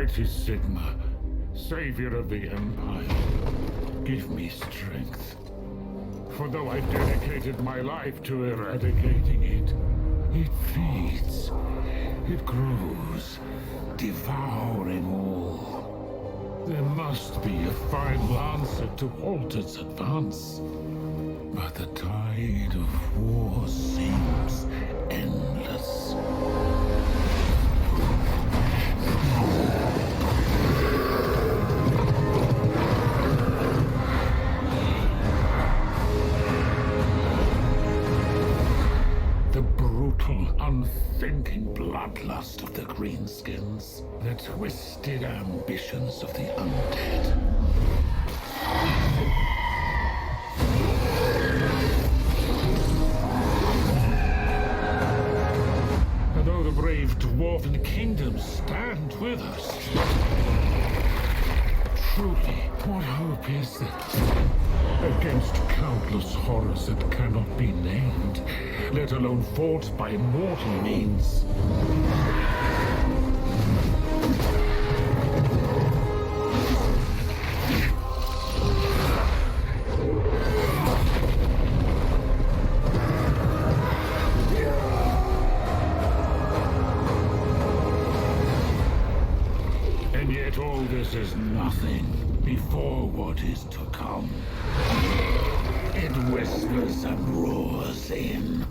Mighty Sigma, savior of the Empire, give me strength. For though I dedicated my life to eradicating it, it feeds, it grows, devouring all. There must be a final answer to halt its advance. But the tide of war seems endless. The brutal, unthinking bloodlust of the greenskins, the twisted ambitions of the undead. Though the brave dwarven kingdoms stand with us. Truly, what hope is there? Against countless horrors that cannot be named, let alone fought by mortal means. And yet all this is nothing before what is to come. It whispers and roars in.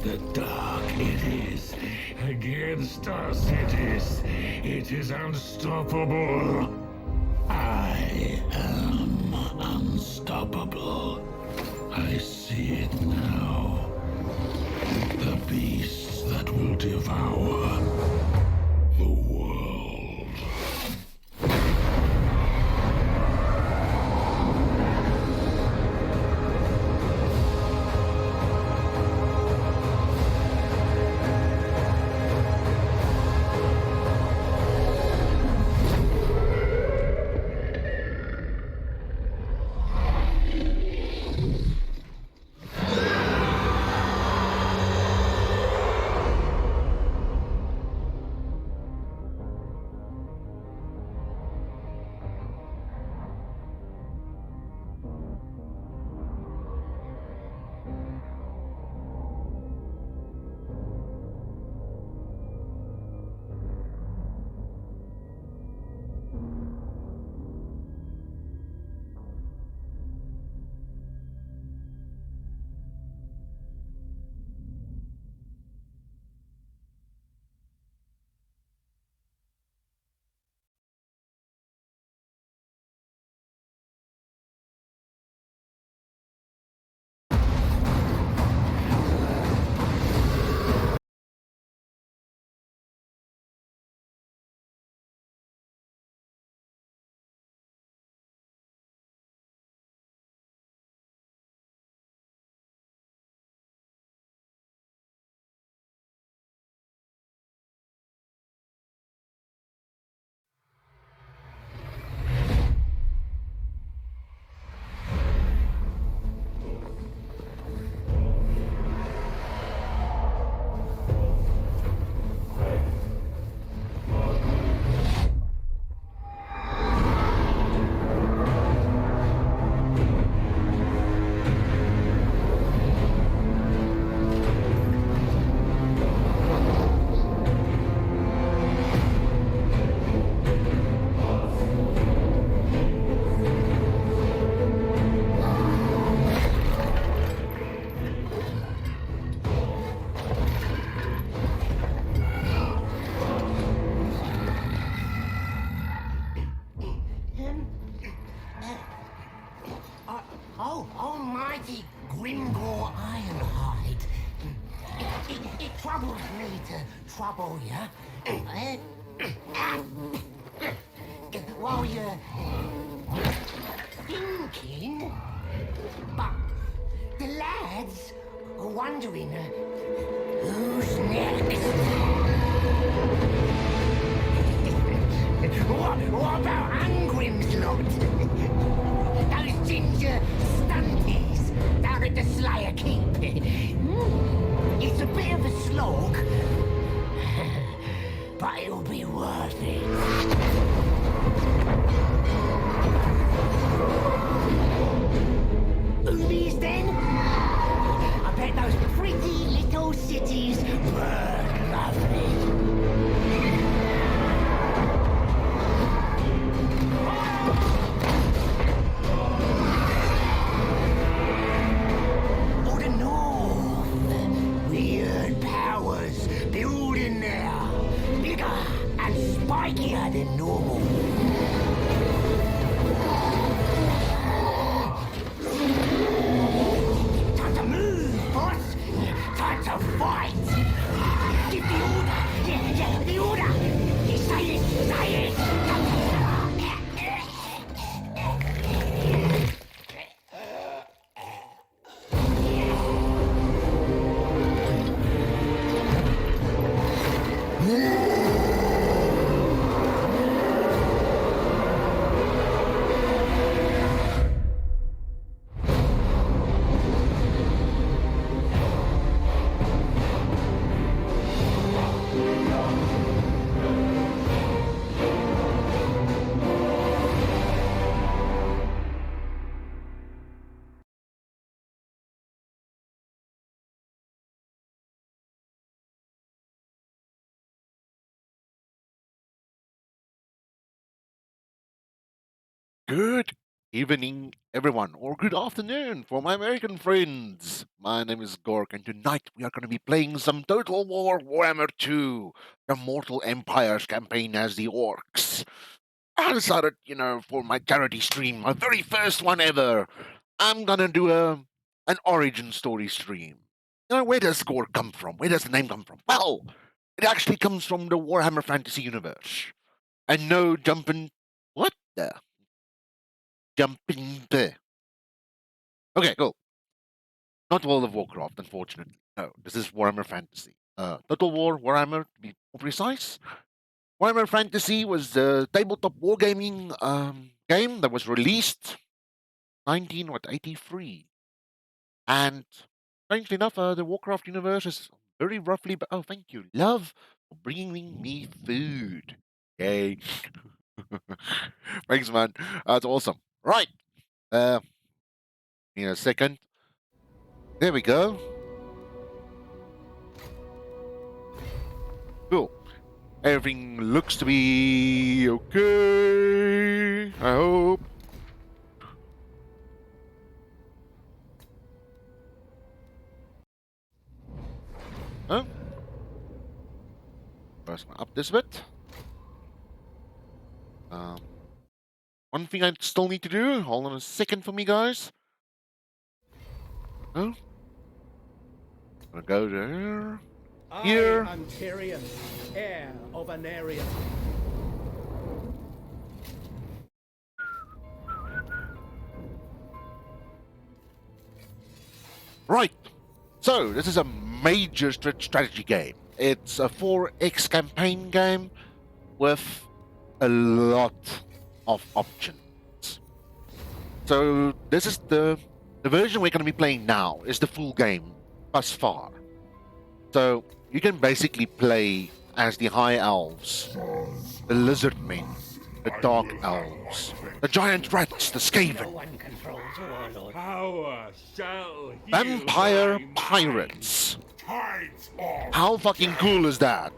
The dark it is. Against us it is unstoppable. I am unstoppable. I see it now. The beasts that will devour the world. Almighty Grimgor Ironhide. It troubles me to trouble you. While you're thinking. But the lads are wondering who's next. What about Angrim's lot? Those ginger stunties down at the Slayer Keep. It's a bit of a slog, but it'll be worth it. cities then? I bet those pretty little cities were lovely. Or the north. Weird powers building there. Bigger and spikier than normal. Time to move, boss. Time to fight. Give the order. Yeah, the order. You say it. Good evening, everyone, or good afternoon for my American friends. My name is Gork, and tonight we are going to be playing some Total War Warhammer 2, the Mortal Empires campaign as the Orcs. I decided, for my charity stream, my very first one ever, I'm going to do an origin story stream. Where does Gork come from? Where does the name come from? Well, it actually comes from the Warhammer Fantasy universe. And no jumping. What the? Jumping there. Okay, cool. Not World of Warcraft, unfortunately. No, this is Warhammer Fantasy. Total War Warhammer, to be more precise. Warhammer Fantasy was a tabletop wargaming game that was released 1983. And strangely enough, the Warcraft universe is very roughly. Oh, thank you, love, for bringing me food. Yay! Thanks, man. That's awesome. Right. In a second. There we go. Cool. Everything looks to be okay. I hope. Huh? First, up this bit. One thing I still need to do. Hold on a second for me, guys. Oh. I'm gonna go there. Here. I am Tyrion, heir of an area. Right. So, this is a major strategy game. It's a 4X campaign game with a lot of options. So, this is the version we're going to be playing now is the full game thus far. So, you can basically play as the High Elves, the Lizard Men, the Dark Elves, the Giant Rats, the Skaven, one controls warlord. Power shall heal Vampire thy Pirates. mind. Tides off. How fucking cool is that?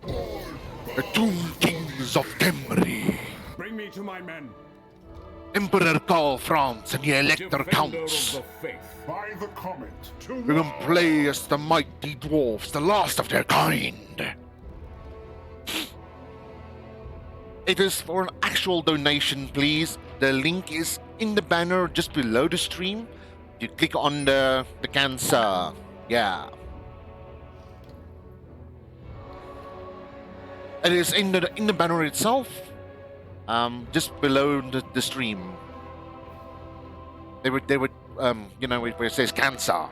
The Tomb Kings of Temri, Bring me to my men. Emperor Karl Franz and the Elector Defender Counts. of the faith. By the comet. To We can play as the mighty dwarfs, the last of their kind. It is for an actual donation, please. The link is in the banner just below the stream. You click on the cancer. Yeah. It is in the banner itself. Just below the stream. They would where it says cancer,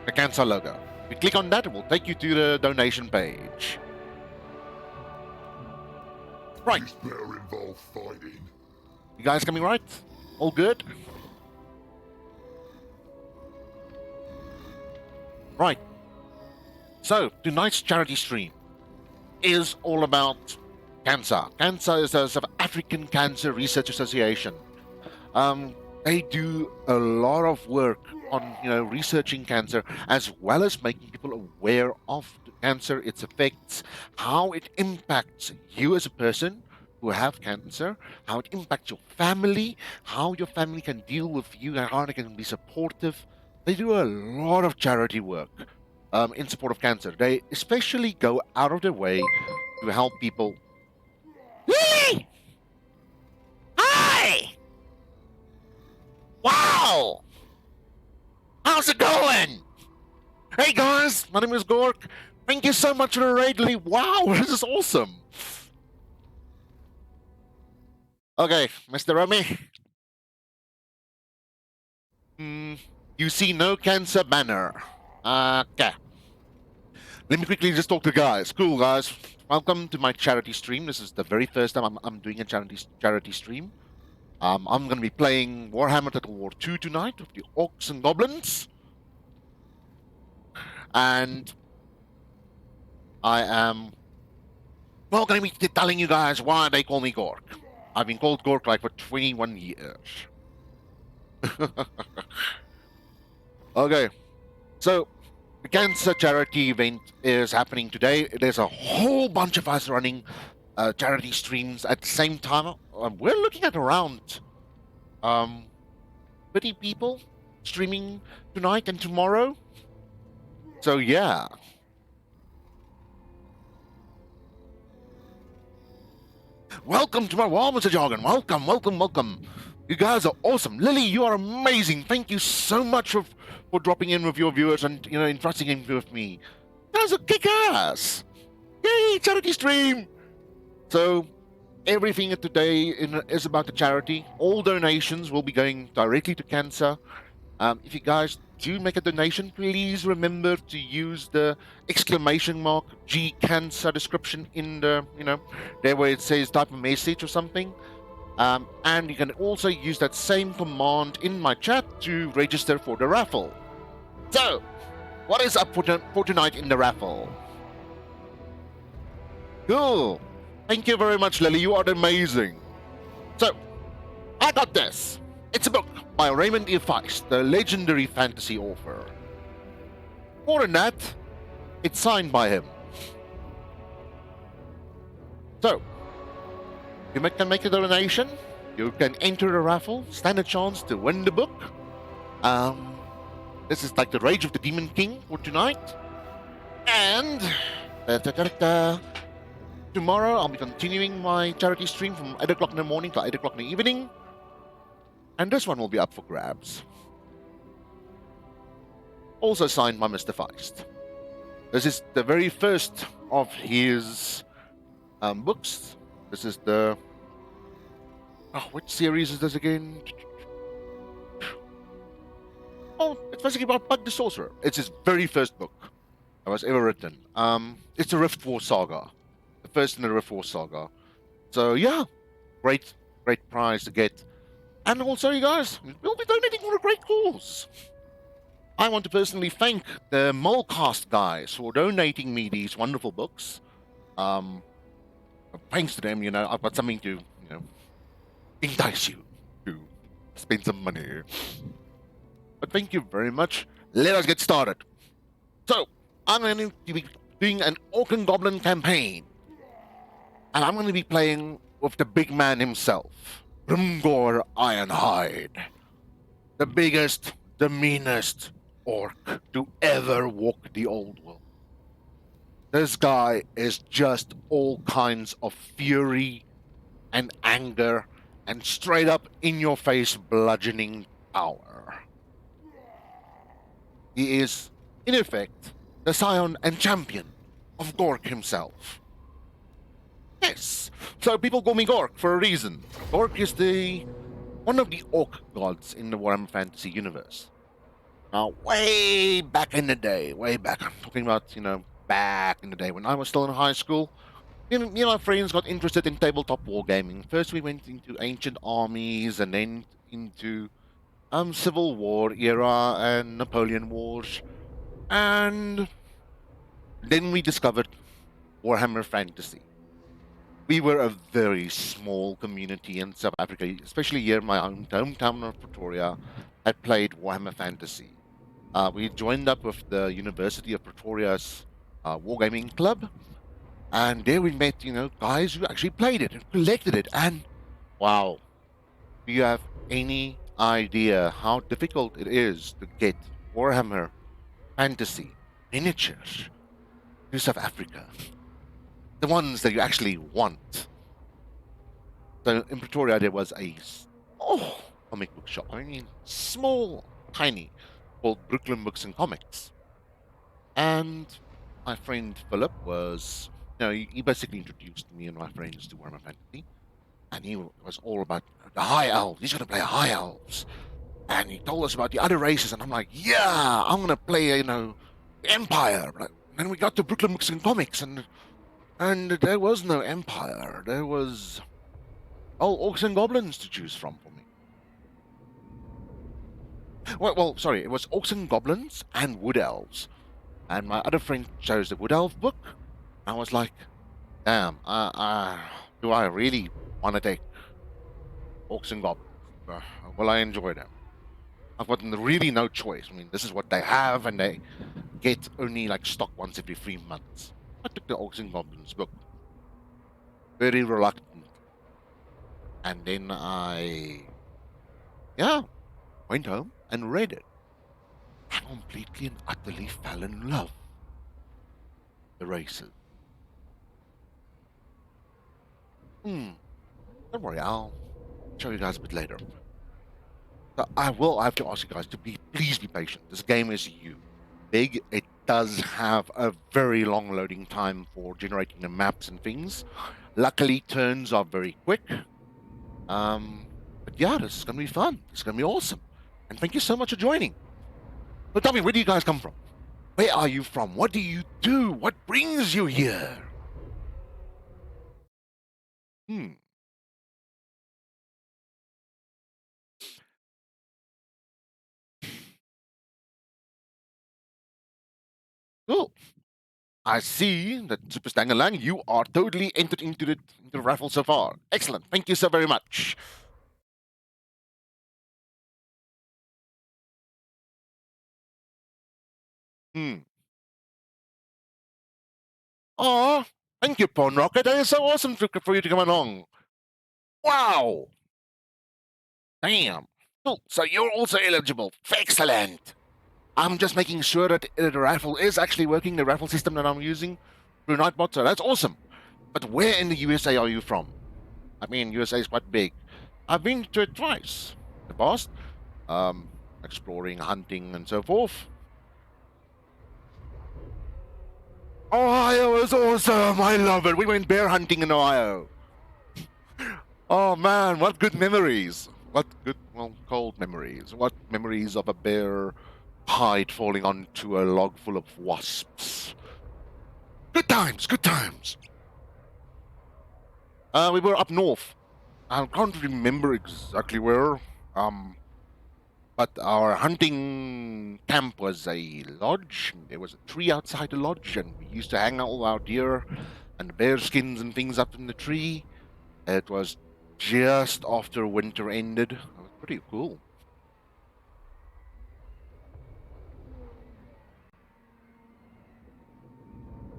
the cancer logo. If you click on that, it will take you to the donation page. Right. Is there involved fighting? You guys coming right? All good? Right. So, tonight's charity stream is all about cancer. Cancer is a South African Cancer Research Association. they do a lot of work on researching cancer, as well as making people aware of the cancer, its effects, how it impacts you as a person who have cancer, how it impacts your family, how your family can deal with you, and how they can be supportive. They do a lot of charity work in support of cancer. They especially go out of their way to help people. Lily! Hi! Wow! How's it going? Hey guys, my name is Gork. Thank you so much for the raid, Lily. Wow, this is awesome. Okay, Mr. Remy. You see no cancer banner. Okay. Let me quickly just talk to guys. Cool, guys. Welcome to my charity stream. This is the very first time I'm doing a charity stream. I'm going to be playing Warhammer Total War 2 tonight with the Orcs and Goblins. And I am, well, going to be telling you guys why they call me Gork. I've been called Gork like for 21 years. Okay, so the cancer charity event is happening today. There's a whole bunch of us running charity streams at the same time. We're looking at around 30 people streaming tonight and tomorrow. So yeah. Welcome to my wall, Mr. Jargon. Welcome, welcome, welcome. You guys are awesome. Lily, you are amazing. Thank you so much for dropping in with your viewers and entrusting him with me. You guys are kick-ass. Yay, charity stream. So everything today is about the charity. All donations will be going directly to cancer. If you guys do make a donation, please remember to use the exclamation mark G cancer description in the there where it says type a message or something. And you can also use that same command in my chat to register for the raffle. So, what is up for tonight in the raffle? Cool. Thank you very much, Lily. You are amazing. So, I got this. It's a book by Raymond E. Feist, the legendary fantasy author. More than that, it's signed by him. So, you can make a donation, you can enter a raffle, stand a chance to win the book. This is like the Rage of the Demon King for tonight. And tomorrow I'll be continuing my charity stream from 8 o'clock in the morning to 8 o'clock in the evening. And this one will be up for grabs. Also signed by Mr. Feist. This is the very first of his books. This is the... Oh, which series is this again? Oh, it's basically about Bug the Sorcerer. It's his very first book that was ever written. It's the Rift War Saga. The first in the Rift War Saga. So, yeah. Great prize to get. And also, you guys, we'll be donating for a great cause. I want to personally thank the Molcast guys for donating me these wonderful books. Thanks to them, I've got something to, entice you to spend some money. But thank you very much. Let us get started. So, I'm going to be doing an Orc and Goblin campaign. And I'm going to be playing with the big man himself, Grimgor Ironhide. The biggest, the meanest orc to ever walk the old world. This guy is just all kinds of fury and anger and straight up in your face bludgeoning power. He is, in effect, the scion and champion of Gork himself. Yes, so people call me Gork for a reason. Gork is one of the orc gods in the Warhammer Fantasy universe. Now, way back in the day, I'm talking about, back in the day when I was still in high school, me and my friends got interested in tabletop wargaming. First we went into Ancient Armies and then into Civil War era and Napoleon Wars. And then we discovered Warhammer Fantasy. We were a very small community in South Africa, especially here in my own hometown of Pretoria. I played Warhammer Fantasy. We joined up with the University of Pretoria's Wargaming Club, and there we met, guys who actually played it and collected it. And wow, do you have any idea how difficult it is to get Warhammer Fantasy miniatures to South Africa? The ones that you actually want. So in Pretoria, there was a comic book shop. I mean, small, tiny, called Brooklyn Books and Comics. And my friend Philip was, he basically introduced me and my friends to Warhammer Fantasy. And he was all about the high elves. He's going to play high elves. And he told us about the other races. And I'm like, yeah, I'm going to play, Empire. And then we got to Brooklyn Books and Comics. And there was no Empire. There was all orcs and goblins to choose from for me. Well, sorry, it was orcs and goblins and wood elves. And my other friend chose the wood elf book. I was like, damn, do I really want to take orcs and goblins? Well, I enjoy them. I've got really no choice. I mean, this is what they have, and they get only like stock once every 3 months. I took the orcs and goblins book. Very reluctant. And then went home and read it. I completely and utterly fell in love. The races. Don't worry, I'll show you guys a bit later. So I have to ask you guys to please be patient. This game is big. It does have a very long loading time for generating the maps and things. Luckily, turns are very quick. But yeah, this is going to be fun. It's going to be awesome. And thank you so much for joining. But tell me, where do you guys come from? Where are you from? What do you do? What brings you here? Cool. I see that Super Stangalang, you are totally entered into the raffle so far. Excellent. Thank you so very much. Oh, thank you, Pawn Rocket. That is so awesome for you to come along. Wow. Damn. Cool. So you're also eligible. Excellent. I'm just making sure that the raffle is actually working, the raffle system that I'm using through Nightbot. So that's awesome. But where in the USA are you from? I mean, USA is quite big. I've been to it twice in the past, exploring, hunting, and so forth. Ohio is awesome. I love it. We went bear hunting in Ohio. Oh man, what good memories. What good, cold memories. What memories of a bear hide falling onto a log full of wasps. Good times, good times. We were up north. I can't remember exactly where. But our hunting camp was a lodge. There was a tree outside the lodge, and we used to hang all our deer and the bear skins and things up in the tree. It was just after winter ended. It was pretty cool.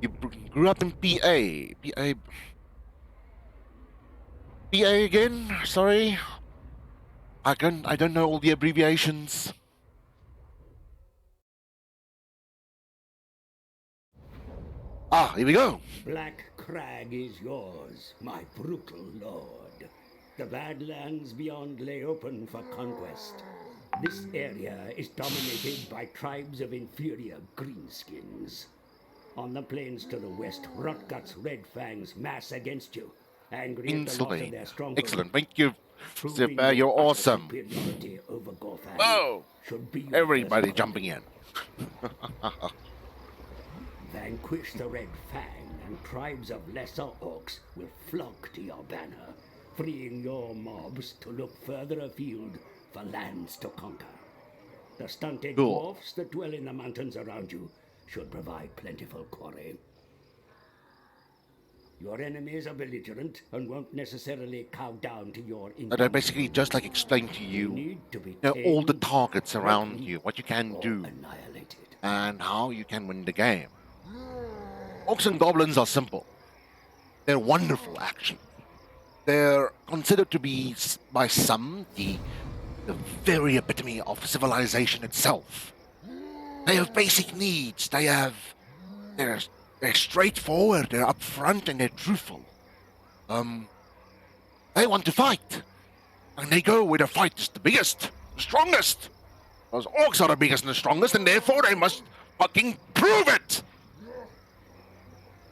You grew up in PA. PA again? Sorry. I don't know all the abbreviations. Ah, here we go. Black Crag is yours, my brutal lord. The Badlands beyond lay open for conquest. This area is dominated by tribes of inferior greenskins. On the plains to the west, Rotgut's Red Fangs mass against you, angry at the loss of their stronghold. Excellent, thank you, Zipper. You're awesome. Superiority over Gorfang Whoa! should be Everybody jumping in. Vanquish the Red Fang, and tribes of lesser orcs will flock to your banner, freeing your mobs to look further afield for lands to conquer. The stunted dwarfs that dwell in the mountains around you should provide plentiful quarry. Your enemies are belligerent and won't necessarily cow down to your But I basically indomitable just like will. explain to They you, need to be all the tamed, targets around threatened, you, what you can or do, annihilated. and how you can win the game. Orcs and goblins are simple. They're wonderful, actually. They're considered to be, by some, the very epitome of civilization itself. They have basic needs. They're they're straightforward. They're upfront and they're truthful. Um, they want to fight, and they go where the fight is the biggest, the strongest. Those orcs are the biggest and the strongest, and therefore they must fucking prove it.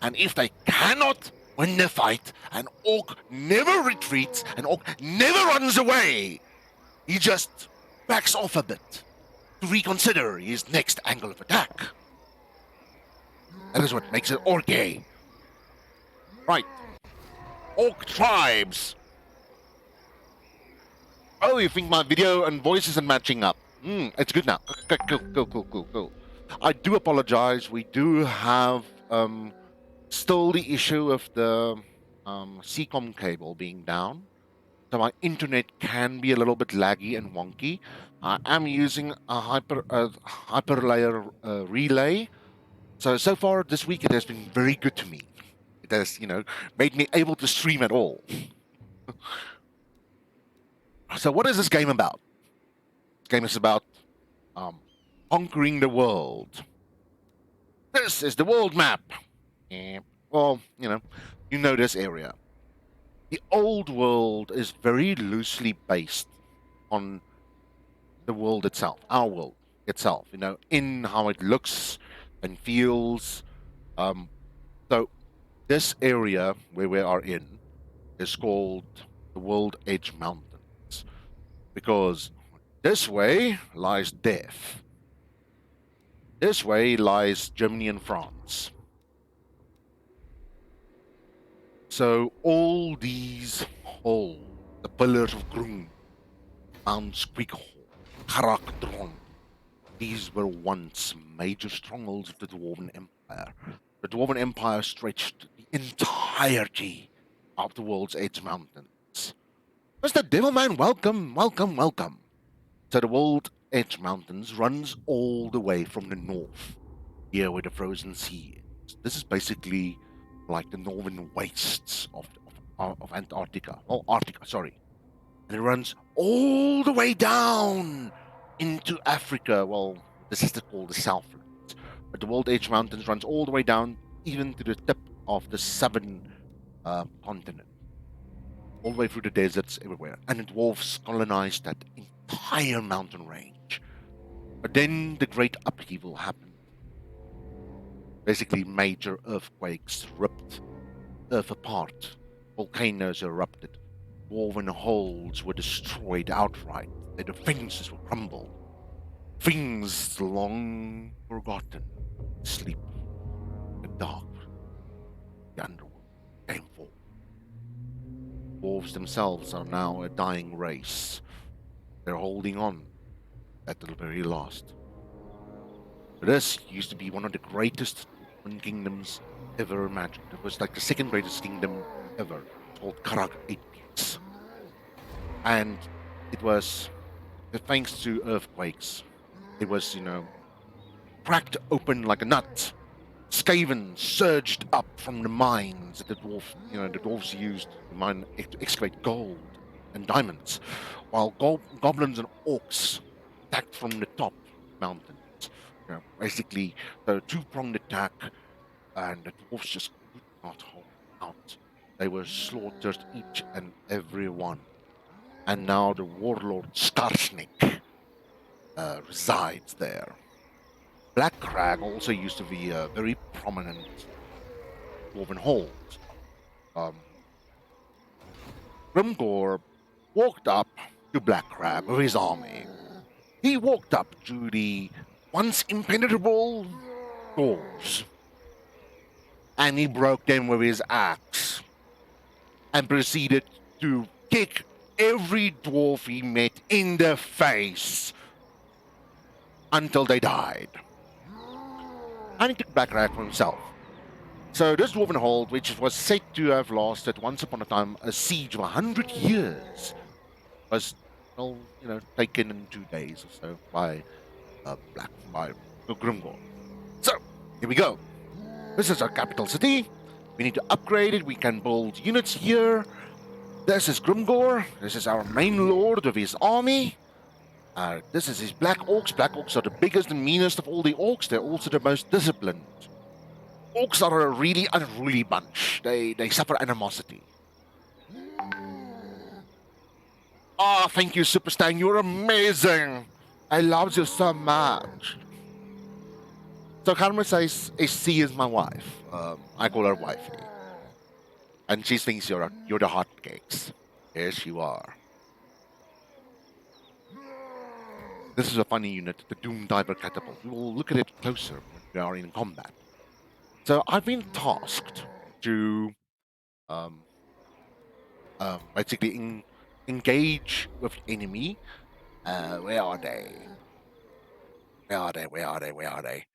And if they cannot win the fight, an orc never retreats, an orc never runs away. He just backs off a bit to reconsider his next angle of attack. That is what makes it orc-y. Right. Orc tribes. Oh, you think my video and voice isn't matching up? It's good now. Cool. I do apologize. We do have still the issue of the CCOM cable being down. So my internet can be a little bit laggy and wonky. I am using a hyperlayer relay. So far this week it has been very good to me. It has, made me able to stream at all. So what is this game about? This game is about conquering the world. This is the world map. Well, you know this area. The old world is very loosely based on the world itself, our world itself, in how it looks and feels. So this area where we are in is called the World Edge Mountains because this way lies death. This way lies Germany and France. So all these holes, the Pillars of Grun, Mount Squeakhorn, Karakdron, these were once major strongholds of the Dwarven Empire. The Dwarven Empire stretched the entirety of the World's Edge Mountains. Mr. Devilman, welcome. So the World Edge Mountains runs all the way from the north, here where the frozen sea is. This is basically like the northern wastes of Antarctica. Oh, Arctica, sorry. And it runs all the way down into Africa. Well, this is called the Southlands. But the World Edge Mountains runs all the way down, even to the tip of the southern continent. All the way through the deserts everywhere. And the dwarves colonized that entire mountain range. But then the great upheaval happened. Basically, major earthquakes ripped Earth apart. Volcanoes erupted. Dwarven holds were destroyed outright. Their defenses were crumbled. Things long forgotten. Sleep. The dark. The underworld came forth. Dwarves themselves are now a dying race. They're holding on at the very last. This used to be one of the greatest kingdoms ever imagined. It was like the second greatest kingdom ever, called Karag 8 Peaks. And it was, thanks to earthquakes, it was, cracked open like a nut. Skaven surged up from the mines that the dwarves used to mine, excavate gold and diamonds, while goblins and orcs attacked from the top mountains. Basically, the two-pronged attack, and the dwarves just could not hold out. They were slaughtered, each and every one. And now the warlord Skarsnik resides there. Black Crag also used to be a very prominent dwarven hold. Grimgor walked up to Black Crag with his army. He walked up to the once impenetrable doors, and he broke them with his axe, and proceeded to kick every dwarf he met in the face until they died. And he took Black Crag for himself. So this dwarven hold, which was said to have lasted once upon a time a siege of 100 years, was taken in 2 days or so by by Grimgor. So here we go. This is our capital city. We need to upgrade it. We can build units here. This is Grimgor. This is our main lord of his army. This is his Black Orcs. Black Orcs are the biggest and meanest of all the Orcs. They're also the most disciplined. Orcs are a really unruly bunch. They suffer animosity. Oh, thank you, Superstar. You're amazing. I love you so much. So Carmen says, "C is my wife. I call her wifey, and she thinks you're the hotcakes. Yes, you are. This is a funny unit, the Doom Diver Catapult. We will look at it closer when we are in combat. So I've been tasked to um, basically engage with enemy. Where are they? Where are they? Where are they? Where are they?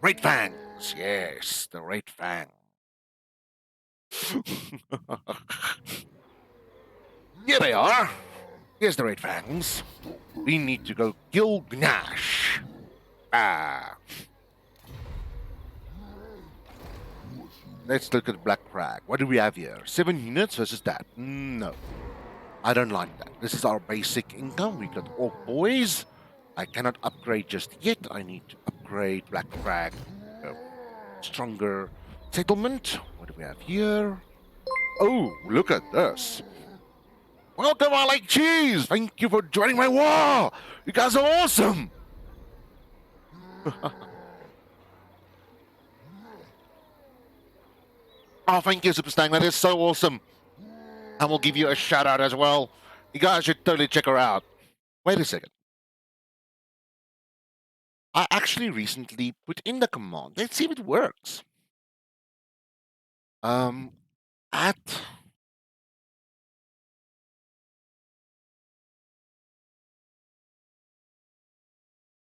Great Fangs. Yes, the Great Fang. Here they are. Here's the Great Fangs. We need to go kill Gnash. Ah. Let's look at Black Crag. What do we have here? 7 units versus that. No. I don't like that. This is our basic income. We got Orc Boys. I cannot upgrade just yet. I need to upgrade Black Crag. Stronger settlement. What do we have here? Oh, look at this. Welcome, I like cheese. Thank you for joining my war. You guys are awesome. Oh, thank you, Superstang. That is so awesome. And we'll give you a shout out as well. You guys should totally check her out. Wait a second. I actually recently put in the command. Let's see if it works. At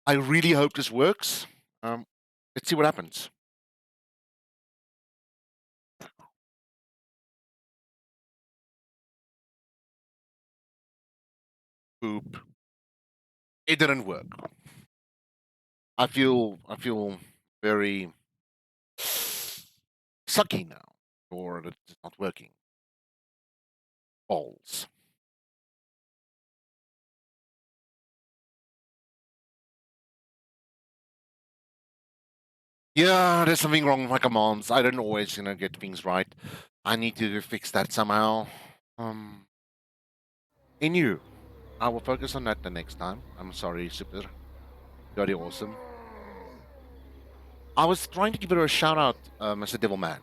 I really hope this works. Let's see what happens. Poop. It didn't work. I feel very sucky now, or that it's not working. Balls. Yeah, there's something wrong with my commands. I don't always, get things right. I need to fix that somehow. In you. I will focus on that the next time. I'm sorry, Super. Very awesome. I was trying to give her a shout out, Mr. Devilman.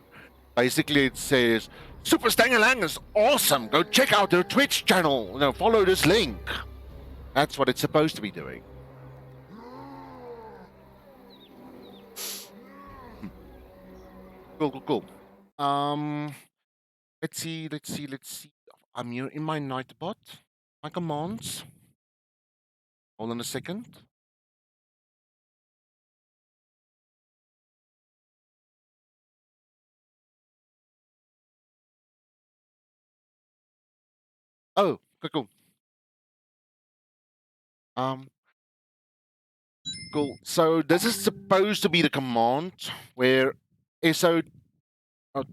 Basically, it says, Super Stangalang is awesome. Go check out their Twitch channel. Follow this link. That's what it's supposed to be doing. Cool. Let's see. I'm here in my Nightbot. My commands. Hold on a second. Oh, cool. Um, cool. So this is supposed to be the command where so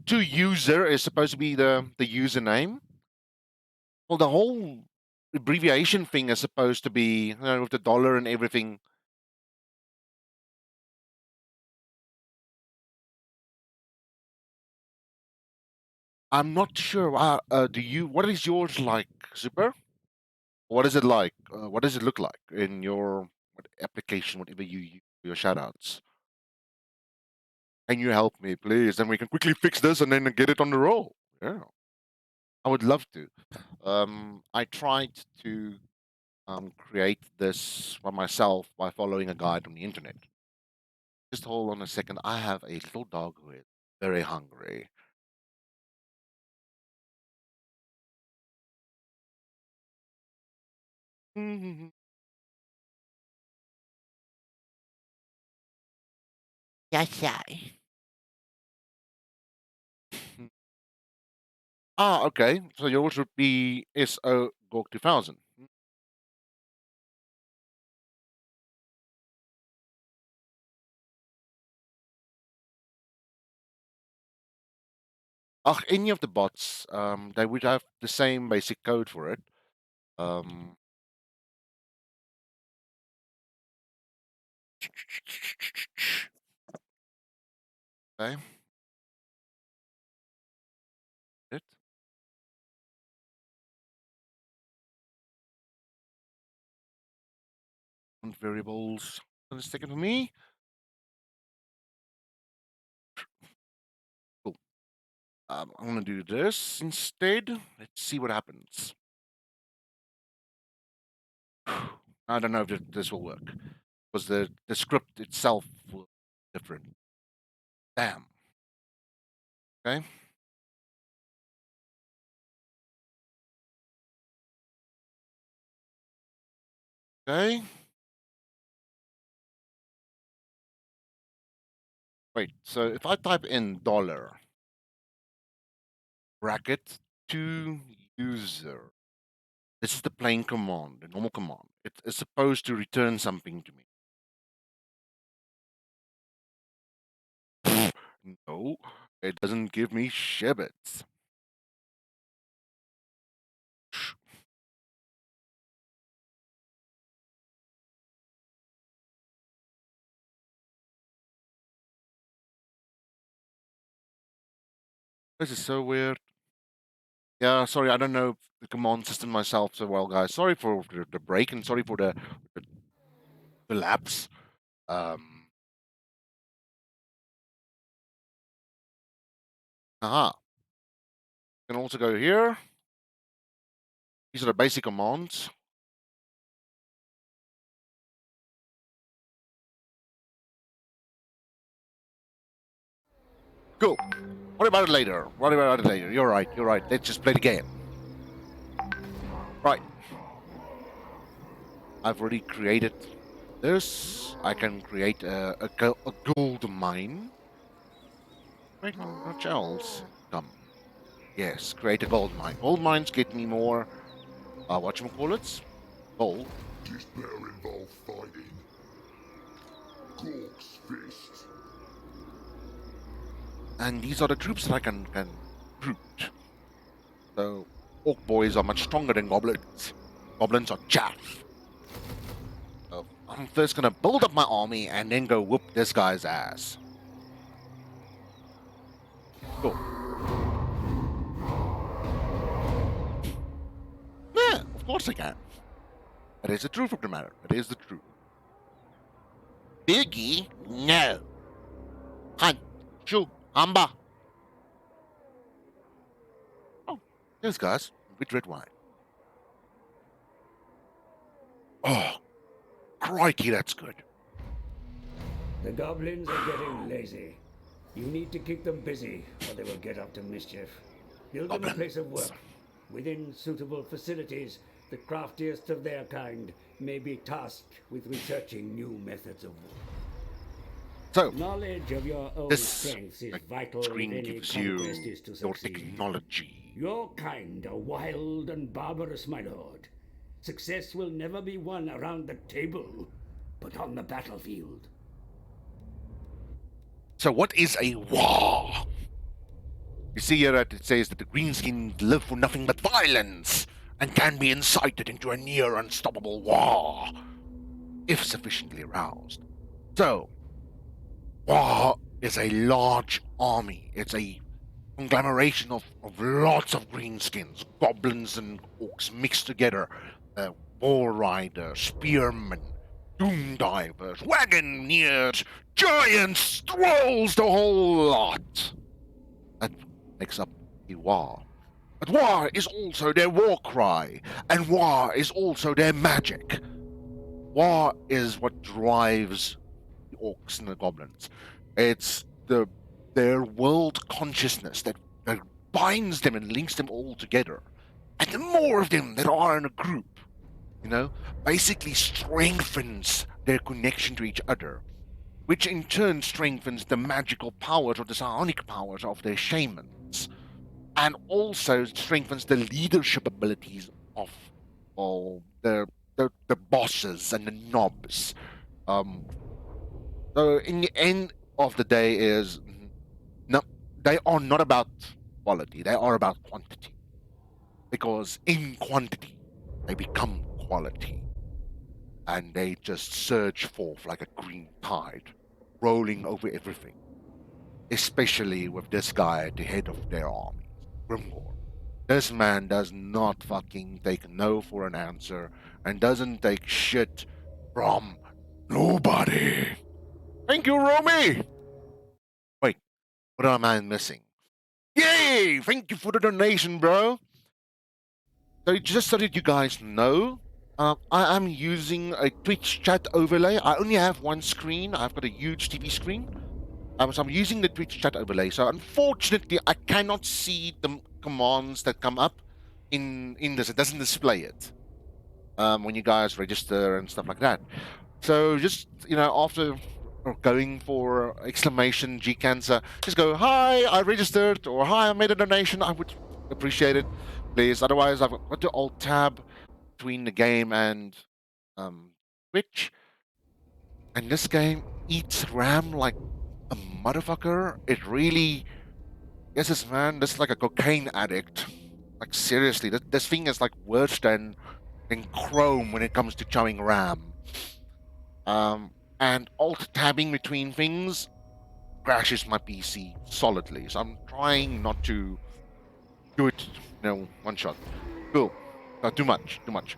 to user is supposed to be the username. Well, the whole abbreviation thing is supposed to be with the dollar and everything. I'm not sure. Do you? What is yours like, Super? What is it like? What does it look like in your application, whatever you use for your shoutouts? Can you help me, please? Then we can quickly fix this and then get it on the roll. Yeah, I would love to. I tried to create this by myself by following a guide on the internet. Just hold on a second. I have a little dog who is very hungry. Yes, I. Ah, okay. So yours would be SO Gork 2000. Any of the bots, they would have the same basic code for it. Um, okay. It. And variables. Let's take it for me. Cool. I'm gonna do this instead. Let's see what happens. I don't know if this will work because the script itself will be different. Damn. Okay. Okay. Wait. So if I type in dollar bracket to user, this is the plain command, the normal command. It is supposed to return something to me. No, it doesn't give me shibits. This is so weird. Yeah, sorry, I don't know the command system myself so well, guys. Sorry for the break and sorry for the lapse. Um, aha. Can also go here. These are the basic commands. Cool. Worry about it later. Worry about it later. You're right. You're right. Let's just play the game. Right. I've already created this. I can create a gold mine. Wait, no shells. Come. Yes, create a gold mine. Gold mines get me more, whatchamacallits? Gold. Despair involved fighting. Gork's fist. And these are the troops that I can recruit. So, orc boys are much stronger than goblins. Goblins are chaff. So, I'm first gonna build up my army and then go whoop this guy's ass. Cool. Yeah, of course I can. That is the truth of the matter. That is the truth. Biggie? No. Hunt. Shoot. Hamba. Oh, there's guys with red wine. Oh, crikey, that's good. The goblins are getting lazy. You need to keep them busy, or they will get up to mischief. Build them a place of work. Within suitable facilities, the craftiest of their kind may be tasked with researching new methods of war. So, Knowledge of your own this strengths is vital if screen any gives you conquest is to your succeed. technology. Your kind are wild and barbarous, my lord. Success will never be won around the table, but on the battlefield. So, what is a war? You see here that it says that the greenskins live for nothing but violence and can be incited into a near unstoppable war if sufficiently aroused. So, war is a large army. It's a conglomeration of lots of greenskins, goblins and orcs mixed together. War riders, spearmen, doom divers, wagoneers, giants, trolls, the whole lot. That makes up a war. But war is also their war cry, and war is also their magic. War is what drives the orcs and the goblins. It's their world consciousness that binds them and links them all together. And the more of them that are in a group, basically strengthens their connection to each other, which in turn strengthens the magical powers or the psionic powers of their shamans. and also strengthens the leadership abilities of all the bosses and the knobs. Um, so in the end of the day is no, they are not about quality, they are about quantity, because in quantity they become quality, and they just surge forth like a green tide, rolling over everything, especially with this guy at the head of their army, Grimgor. This man does not fucking take no for an answer and doesn't take shit from nobody. Thank you, Romy! Wait, what am I missing? Yay! Thank you for the donation, bro. So just so that you guys know, I am using a Twitch chat overlay. I only have one screen. I've got a huge TV screen. So I'm using the Twitch chat overlay. So unfortunately, I cannot see the commands that come up in this. It doesn't display it when you guys register and stuff like that. So just after going for exclamation G cancer, just go hi, I registered, or hi, I made a donation. I would appreciate it, please. Otherwise, I've got to alt tab between the game and Twitch, and this game eats RAM like a motherfucker. It really, yes, this man, this is like a cocaine addict. Like seriously, this thing is like worse than Chrome when it comes to chowing RAM. And alt tabbing between things crashes my PC solidly. So I'm trying not to do it, one shot. Cool. Not too much, too much.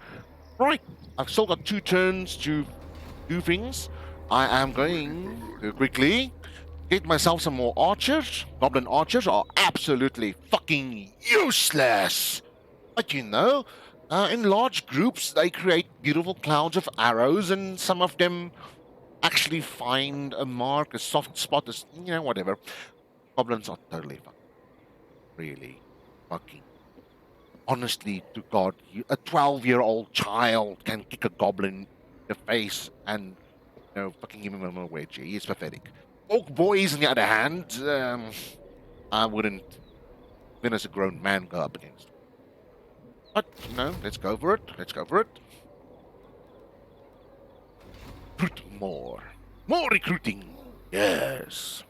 Right. I've still got 2 turns to do things. I am going to quickly get myself some more archers. Goblin archers are absolutely fucking useless. But in large groups, they create beautiful clouds of arrows, and some of them actually find a mark, a soft spot, whatever. Goblins are totally fucking, really fucking. Honestly, to God, a 12-year-old child can kick a goblin in the face and fucking give him a wedgie. He's pathetic. Orc boys, on the other hand, I wouldn't, even as a grown man, go up against. But let's go for it. Let's go for it. Recruit more. More recruiting. Yes.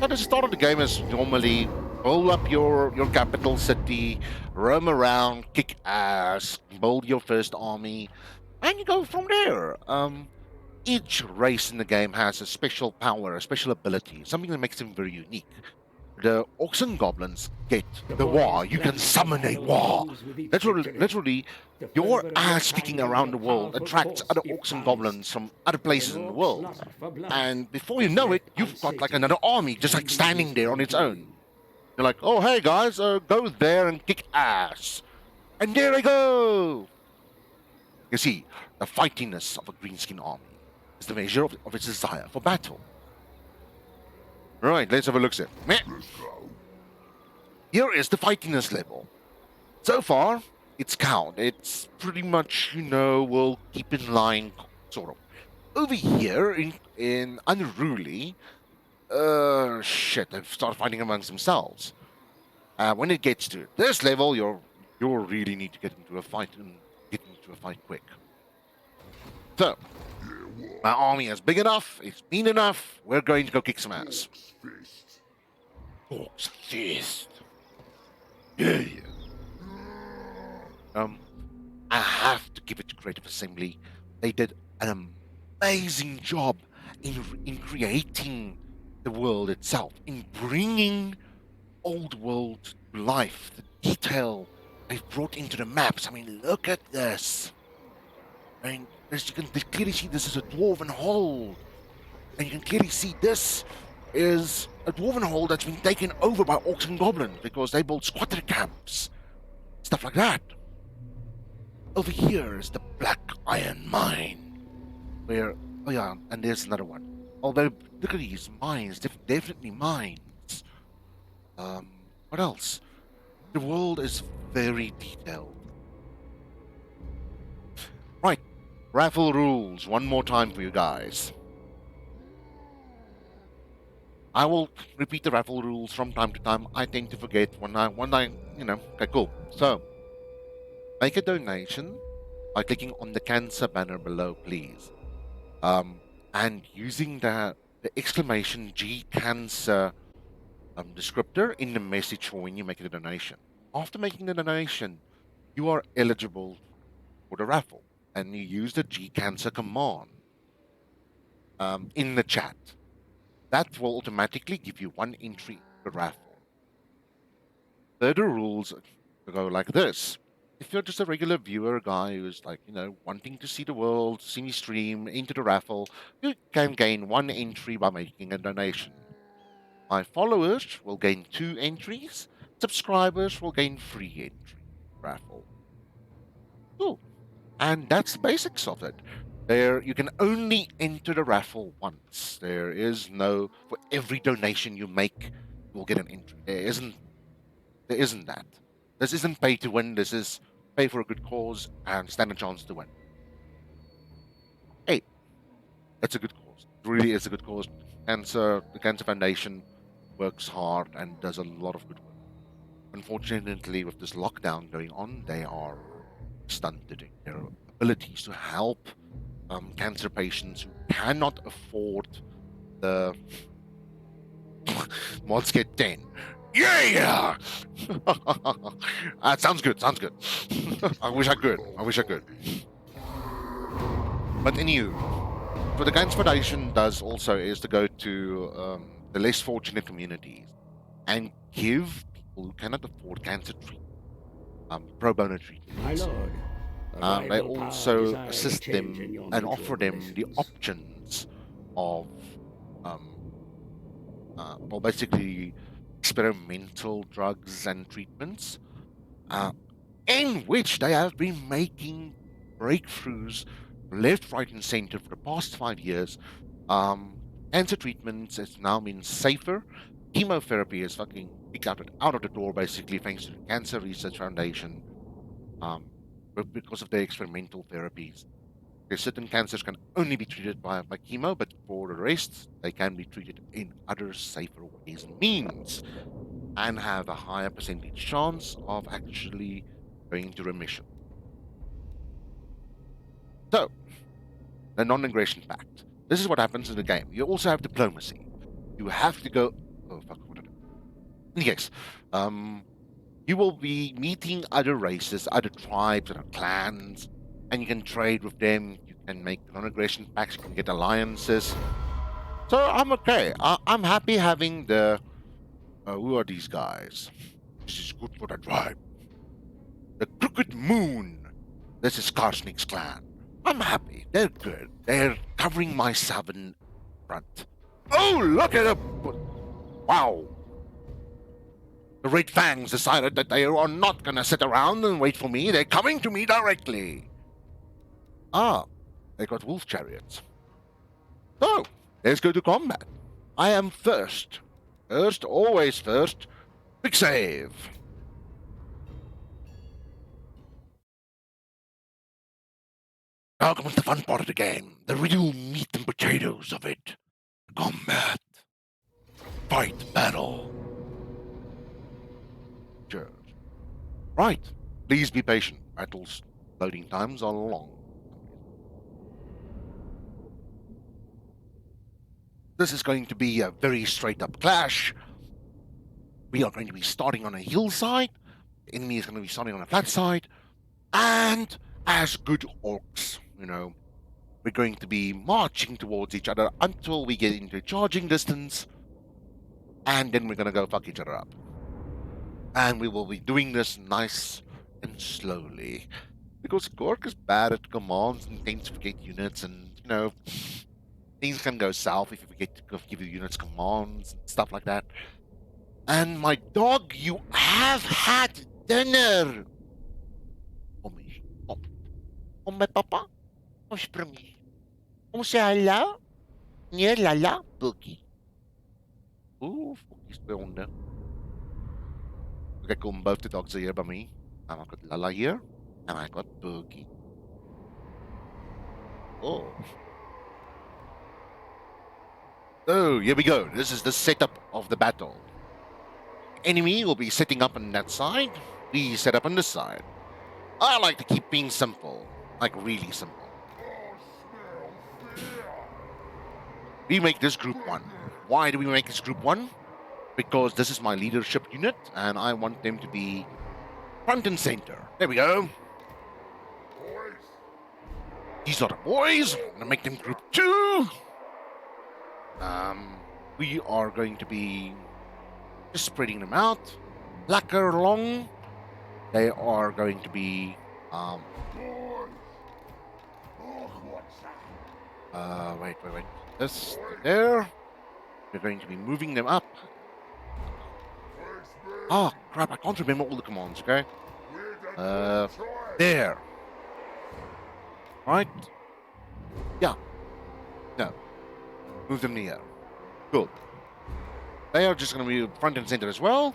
At the start of the game is normally build up your capital city, roam around, kick ass, build your first army, and you go from there. Each race in the game has a special power, a special ability, something that makes them very unique. The orcs and goblins get the war. You can summon a war. Literally, your ass kicking around the world attracts other orcs and goblins from other places in the world. And before you know it, you've got like another army just like standing there on its own. You're like, oh, hey guys, go there and kick ass. And there they go. You see, the fightiness of a greenskin army is the measure of its desire for battle. Right, let's have a look at it. Here is the fightiness level. So far, it's count. It's pretty much, we'll keep in line, sort of. Over here, in Unruly, shit, they've started fighting amongst themselves. When it gets to this level, you'll really need to get into a fight and get into a fight quick. So, my army is big enough, it's mean enough, we're going to go kick some ass. Orcs fist. Yeah. I have to give it to Creative Assembly. They did an amazing job in creating the world itself, in bringing old world to life, the detail they've brought into the maps. I mean, look at this. I mean, as you can clearly see, this is a dwarven hold. And you can clearly see this is a dwarven hold that's been taken over by orcs and goblins because they built squatter camps. Stuff like that. Over here is the Black Iron Mine. Where, oh yeah, and there's another one. Although, look at these mines, definitely mines. What else? The world is very detailed. Right, raffle rules, one more time for you guys. I will repeat the raffle rules from time to time. I tend to forget okay, cool. So, make a donation by clicking on the cancer banner below, please. Um, and using the exclamation G cancer descriptor in the message for when you make the donation. After making the donation, you are eligible for the raffle, and you use the G cancer command in the chat. That will automatically give you one entry in the raffle. Further rules go like this. If you're just a regular viewer guy who's like, wanting to see the world, see me stream, into the raffle, you can gain one entry by making a donation. My followers will gain 2 entries. Subscribers will gain 3 entries. Raffle. Cool. And that's the basics of it. There, you can only enter the raffle once. There is no, for every donation you make, you will get an entry. There isn't that. This isn't pay to win. This is pay for a good cause and stand a chance to win. Hey, it's a good cause. It really is a good cause. The Cancer Foundation works hard and does a lot of good work. Unfortunately, with this lockdown going on, they are stunted in their abilities to help cancer patients who cannot afford the mods get 10. Yeah! Sounds good, sounds good. I wish I could. But anywho, what the Cancer Foundation does also is to go to the less fortunate communities and give people who cannot afford cancer treatment pro bono treatment. My lord, They rival power also desires a assist change them in your and mutual offer them the relations. options of, basically experimental drugs and treatments, in which they have been making breakthroughs left, right, and center for the past 5 years. Cancer treatments has now been safer. Chemotherapy is fucking kicked out of the door, basically, thanks to the Cancer Research Foundation, but because of their experimental therapies. There's certain cancers can only be treated by chemo, but for the rest, they can be treated in other safer ways and means, and have a higher percentage chance of actually going into remission. So, the non-aggression pact. This is what happens in the game. You also have diplomacy. You have to go. Oh fuck! What did I do? In any case, you will be meeting other races, other tribes, other clans, and you can trade with them. You can make non-aggression pacts. You can get alliances. So I'm okay. I'm happy having the. Who are these guys? This is good for the tribe. The Crooked Moon. This is Karsnik's clan. I'm happy. They're good. They're covering my southern front. Oh, look at them! Wow. The Red Fangs decided that they are not gonna sit around and wait for me. They're coming to me directly. Ah, they got wolf chariots. So, let's go to combat. I am first. First, always first. Big save. Now comes the fun part of the game. The real meat and potatoes of it. Combat. Fight battle. Sure. Right. Please be patient. Battles loading times are long. This is going to be a very straight up clash. We are going to be starting on a hillside. The enemy is going to be starting on a flat side. And as good orcs, we're going to be marching towards each other until we get into charging distance. And then we're going to go fuck each other up. And we will be doing this nice and slowly. Because Gork is bad at commands and tends to forget units, and, things can go south if you forget to give your units commands and stuff like that. And my dog, you have had dinner! Oh, my papa? Oh, springy. Oh, say hello? Yeah, lala, Boogie. Ooh, Boogie's down there. Okay, cool. Both the dogs are here by me. And I've got Lala here. And I got Boogie. Oh. So here we go. This is the setup of the battle. Enemy will be setting up on that side. We set up on this side. I like to keep things simple, like really simple. We make this group one. Why do we make this group one? Because this is my leadership unit, and I want them to be front and center. There we go. These are the boys. I'm gonna make them group two. We are going to be just spreading them out. Lacquer along. They are going to be wait. This there. We're going to be moving them up. Oh crap, I can't remember all the commands, okay? There. Right? Yeah. No. Move them near. Good. They are just going to be front and center as well.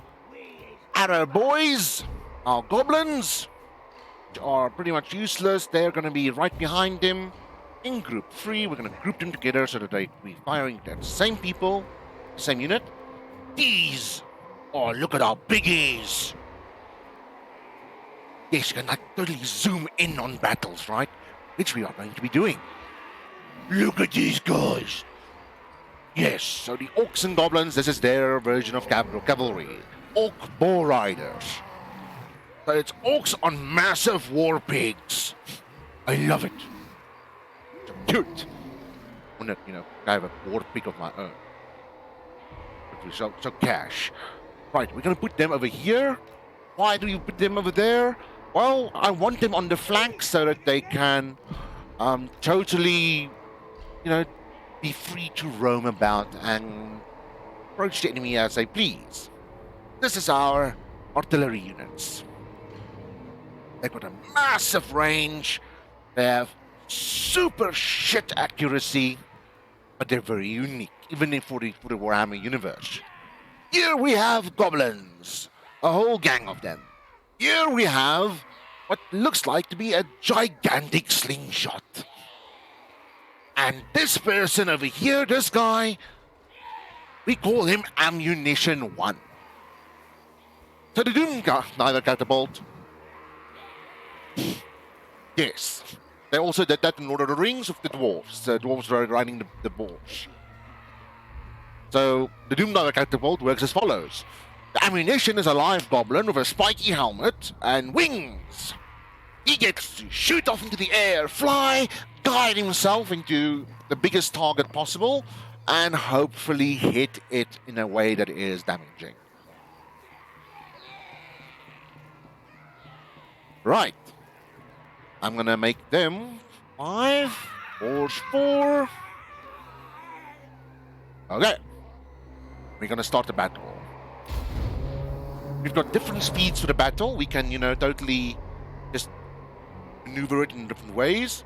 Arrow boys, our goblins, which are pretty much useless. They're going to be right behind them. In group 3, we're going to group them together so that they be firing at the same people, same unit. These! Oh, look at our biggies! Yes, you can like totally zoom in on battles, right? Which we are going to be doing. Look at these guys! Yes, so the orcs and goblins, this is their version of cavalry. Orc boar riders. So it's orcs on massive war pigs. I love it. So cute. I want to, I have a war pig of my own. So cash. Right, we're going to put them over here. Why do you put them over there? Well, I want them on the flank so that they can totally, be free to roam about and approach the enemy as they please. This is our artillery units. They've got a massive range. They have super shit accuracy, but they're very unique, even for the Warhammer universe. Here we have goblins, a whole gang of them. Here we have what looks like to be a gigantic slingshot. And this person over here, this guy, we call him Ammunition 1. So the Doom neither catapult. Yes. They also did that in Lord of the Rings with the dwarves. The dwarves were riding the boars. So the Doom Diver catapult works as follows. The Ammunition is a live goblin with a spiky helmet and wings. He gets to shoot off into the air, fly, guide himself into the biggest target possible, and hopefully hit it in a way that is damaging. Right. I'm gonna make them 5, 4. Okay. We're gonna start the battle. We've got different speeds for the battle. We can, totally just maneuver it in different ways.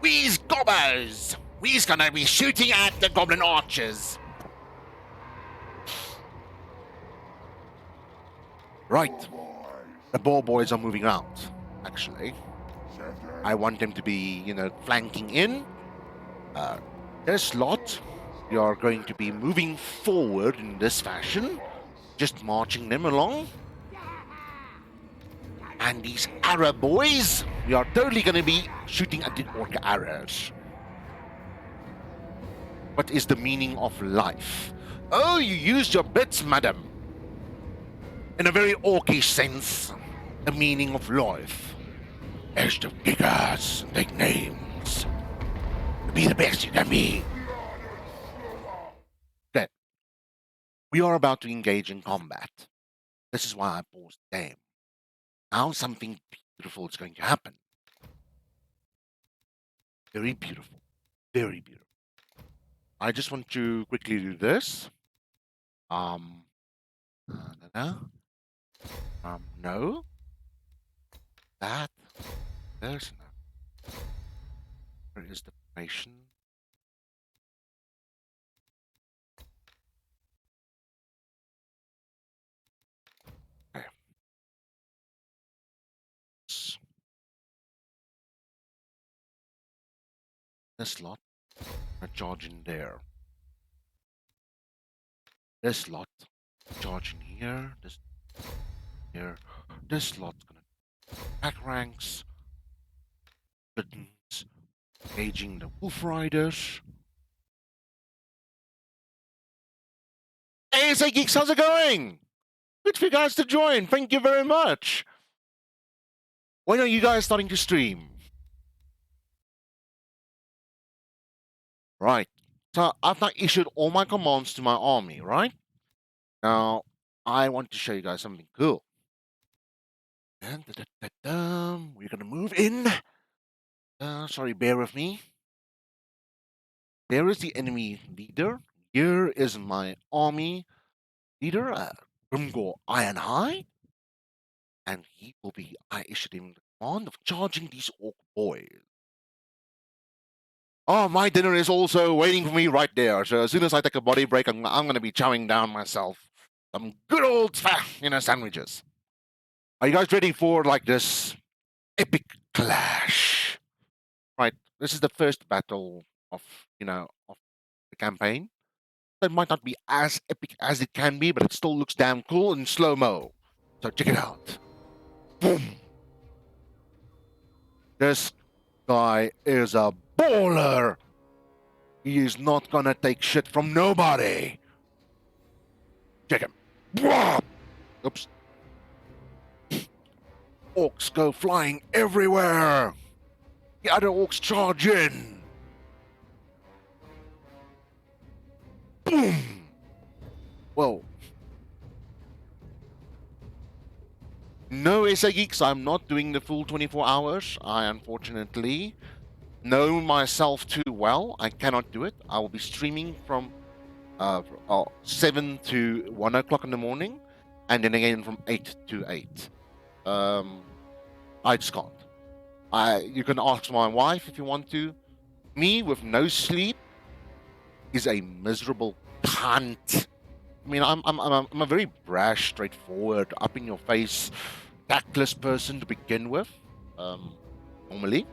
We's gobbers! We's gonna be shooting at the goblin archers. Right. The boar boys are moving out, actually. I want them to be, flanking in. This lot, we are going to be moving forward in this fashion. Just marching them along. And these arrow boys, we are totally going to be shooting at the orc arrows. What is the meaning of life? Oh, you used your bits, madam. In a very orcish sense, the meaning of life is to kick ass and take names. To be the best you can be. Okay. We are about to engage in combat. This is why I paused the game. Now something beautiful is going to happen. Very beautiful. Very beautiful. I just want to quickly do this. No. That. There's no. Where is the formation? Okay. This lot. I charge in there. this lot charge in here. This here. This lot's gonna attack ranks. Buttons. Engaging the Wolf Riders. Hey, SA Geeks, how's it going? Good for you guys to join. Thank you very much. When are you guys starting to stream? Right. So I've now issued all my commands to my army, right? Now, I want to show you guys something cool. And we're gonna move in. Sorry, bear with me. There is the enemy leader. Here is my army leader, Grimgor Ironhide. And I issued him the command of charging these orc boys. Oh, my dinner is also waiting for me right there. So as soon as I take a body break, I'm going to be chowing down myself some good old, sandwiches. Are you guys ready for like this epic clash? Right. This is the first battle of of the campaign. It might not be as epic as it can be, but it still looks damn cool in slow mo. So check it out. Boom. This guy is a baller. He is not gonna take shit from nobody. Check him. Oops. Orcs go flying everywhere. The other orcs charge in. Boom. Whoa. No, SA Geeks, I'm not doing the full 24 hours. I unfortunately know myself too well. I cannot do it. I will be streaming from 7 to 1 o'clock in the morning, and then again from 8 to 8. I just can't. You can ask my wife if you want to. Me with no sleep is a miserable cunt. I mean, I'm a very brash, straightforward, up in your face, tactless person to begin with, normally.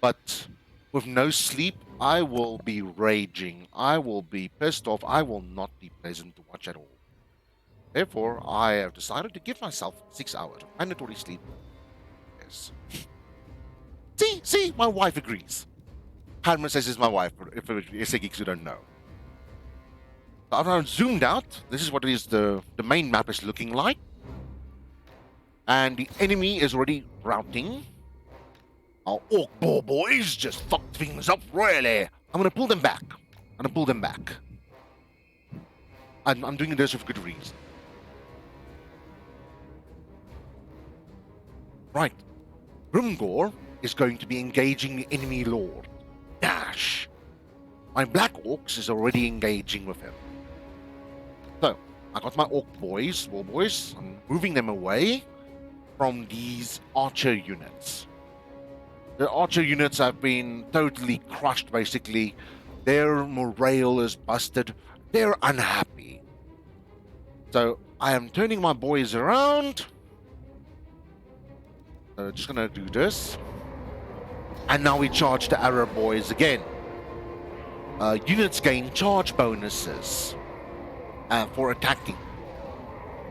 But with no sleep, I will be raging. I will be pissed off. I will not be pleasant to watch at all. Therefore, I have decided to give myself 6 hours of mandatory sleep. Yes. See, my wife agrees. Harman says it's my wife, if SA Geeks who don't know. I've now zoomed out. This is what the main map is looking like. And the enemy is already routing. Our orc ball boys just fucked things up royally. I'm gonna pull them back. I'm doing this with good reason. Right. Grimgor is going to be engaging the enemy lord, Dash. My black orcs is already engaging with him. So, I got my orc boys, war boys. I'm moving them away from these archer units. The archer units have been totally crushed, basically. Their morale is busted. They're unhappy. So, I am turning my boys around. Just gonna do this. And now we charge the arrow boys again. Units gain charge bonuses for attacking.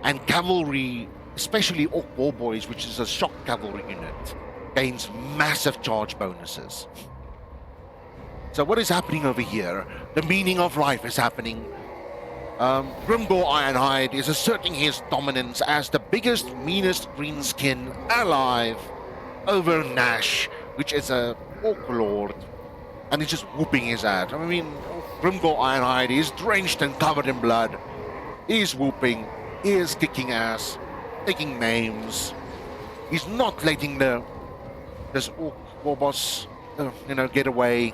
And cavalry, especially orc war boys, which is a shock cavalry unit, gains massive charge bonuses. So what is happening over here? The meaning of life is happening. Grimgor Ironhide is asserting his dominance as the biggest, meanest greenskin alive over Nash, which is a orc lord, and he's just whooping his ass. I mean, Grimgor Ironhide is drenched and covered in blood. He's whooping, he is kicking ass, taking names. He's not letting this orc war boss, get away.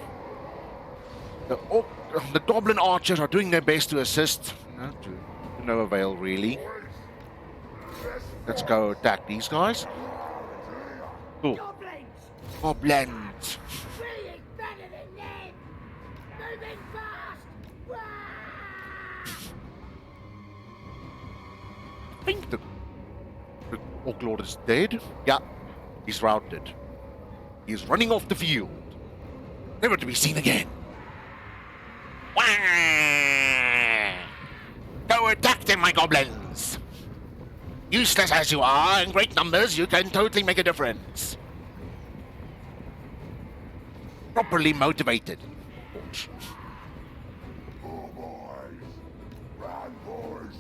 The Goblin archers are doing their best to assist, to no avail really. Let's go attack these guys. Cool. Goblins. Really better than them. Moving fast. Wah! I think the Orc Lord is dead. Yeah, he's routed. He's running off the field, never to be seen again. attack them, my goblins! Useless as you are, in great numbers, you can totally make a difference. Properly motivated. Oh, boys. Run, boys.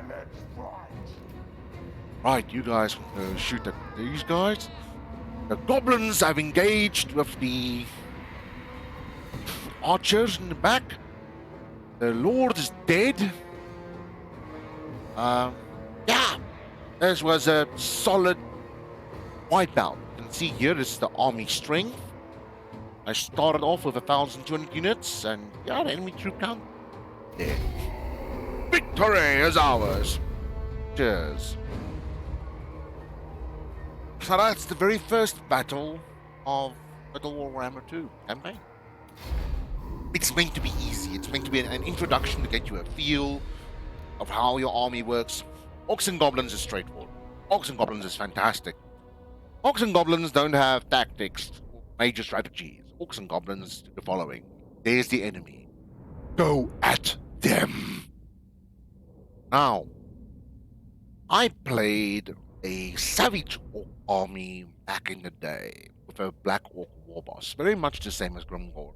Let's fight. Right, you guys shoot at these guys. The goblins have engaged with the archers in the back. The Lord is dead. Yeah, this was a solid wipeout. You can see here is the army strength. I started off with 1,200 units, and yeah, the enemy troop count dead. Victory is ours. Cheers. So that's the very first battle of Total War Warhammer 2 campaign. It's meant to be easy. It's meant to be an introduction to get you a feel of how your army works. Orcs and Goblins is straightforward. Orcs and Goblins is fantastic. Orcs and Goblins don't have tactics or major strategies. Orcs and Goblins do the following. There's the enemy. Go at them. Now, I played a Savage Orc army back in the day with a Black Orc war boss, very much the same as Grimgor.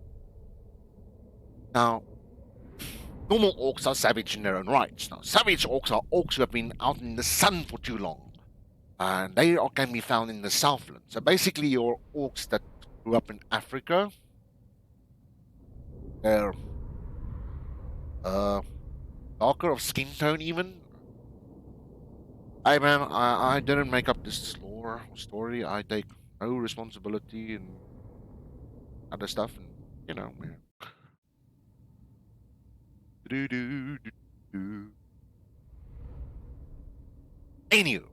Now, normal orcs are savage in their own rights. Now, savage orcs are orcs who have been out in the sun for too long, and they can be found in the Southland. So basically, your orcs that grew up in Africa, they're darker of skin tone even. Hey man, I didn't make up this lore story. I take no responsibility and other stuff, and you know. Anywho,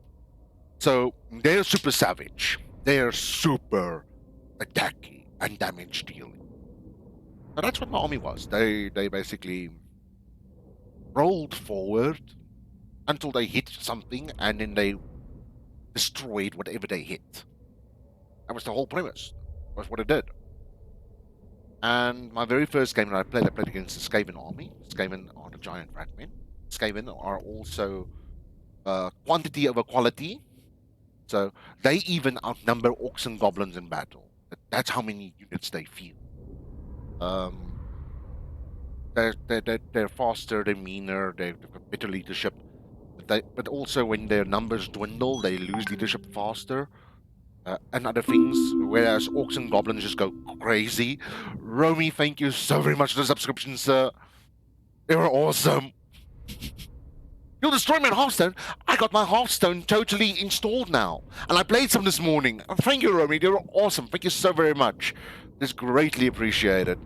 so they're super savage. They're super attacking and damage dealing. So that's what my army was. They basically rolled forward until they hit something, and then they destroyed whatever they hit. That was the whole premise. That's what it did. And my very first game that I played against the Skaven army. Skaven are the giant rat men. Skaven are also quantity over quality. So they even outnumber orcs and goblins in battle. That's how many units they field. They're faster, they're meaner, they've got better leadership. But also when their numbers dwindle, they lose leadership faster. And other things, whereas orcs and goblins just go crazy. Romy, thank you so very much for the subscription, sir. They were awesome. You'll destroy my Hearthstone. I got my Hearthstone totally installed now. And I played some this morning. Thank you, Romy. They were awesome. Thank you so very much. It's greatly appreciated.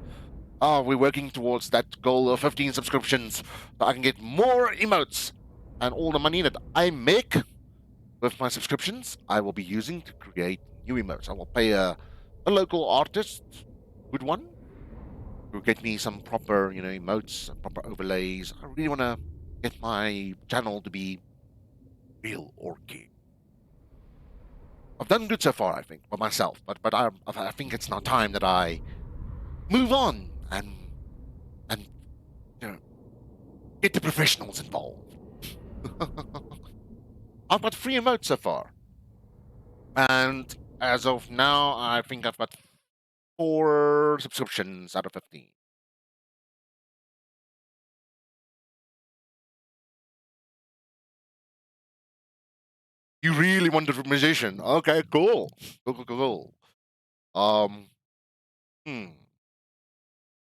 We're working towards that goal of 15 subscriptions so I can get more emotes. And all the money that I make with my subscriptions, I will be using to create new emotes. I will pay a local artist, good one, to get me some proper, emotes, proper overlays. I really want to get my channel to be real orky. I've done good so far, I think, for myself, but I think it's now time that I move on and get the professionals involved. I've got 3 emotes so far. And as of now, I think I've got 4 subscriptions out of 15. You really wanted a musician? Okay, cool. Cool.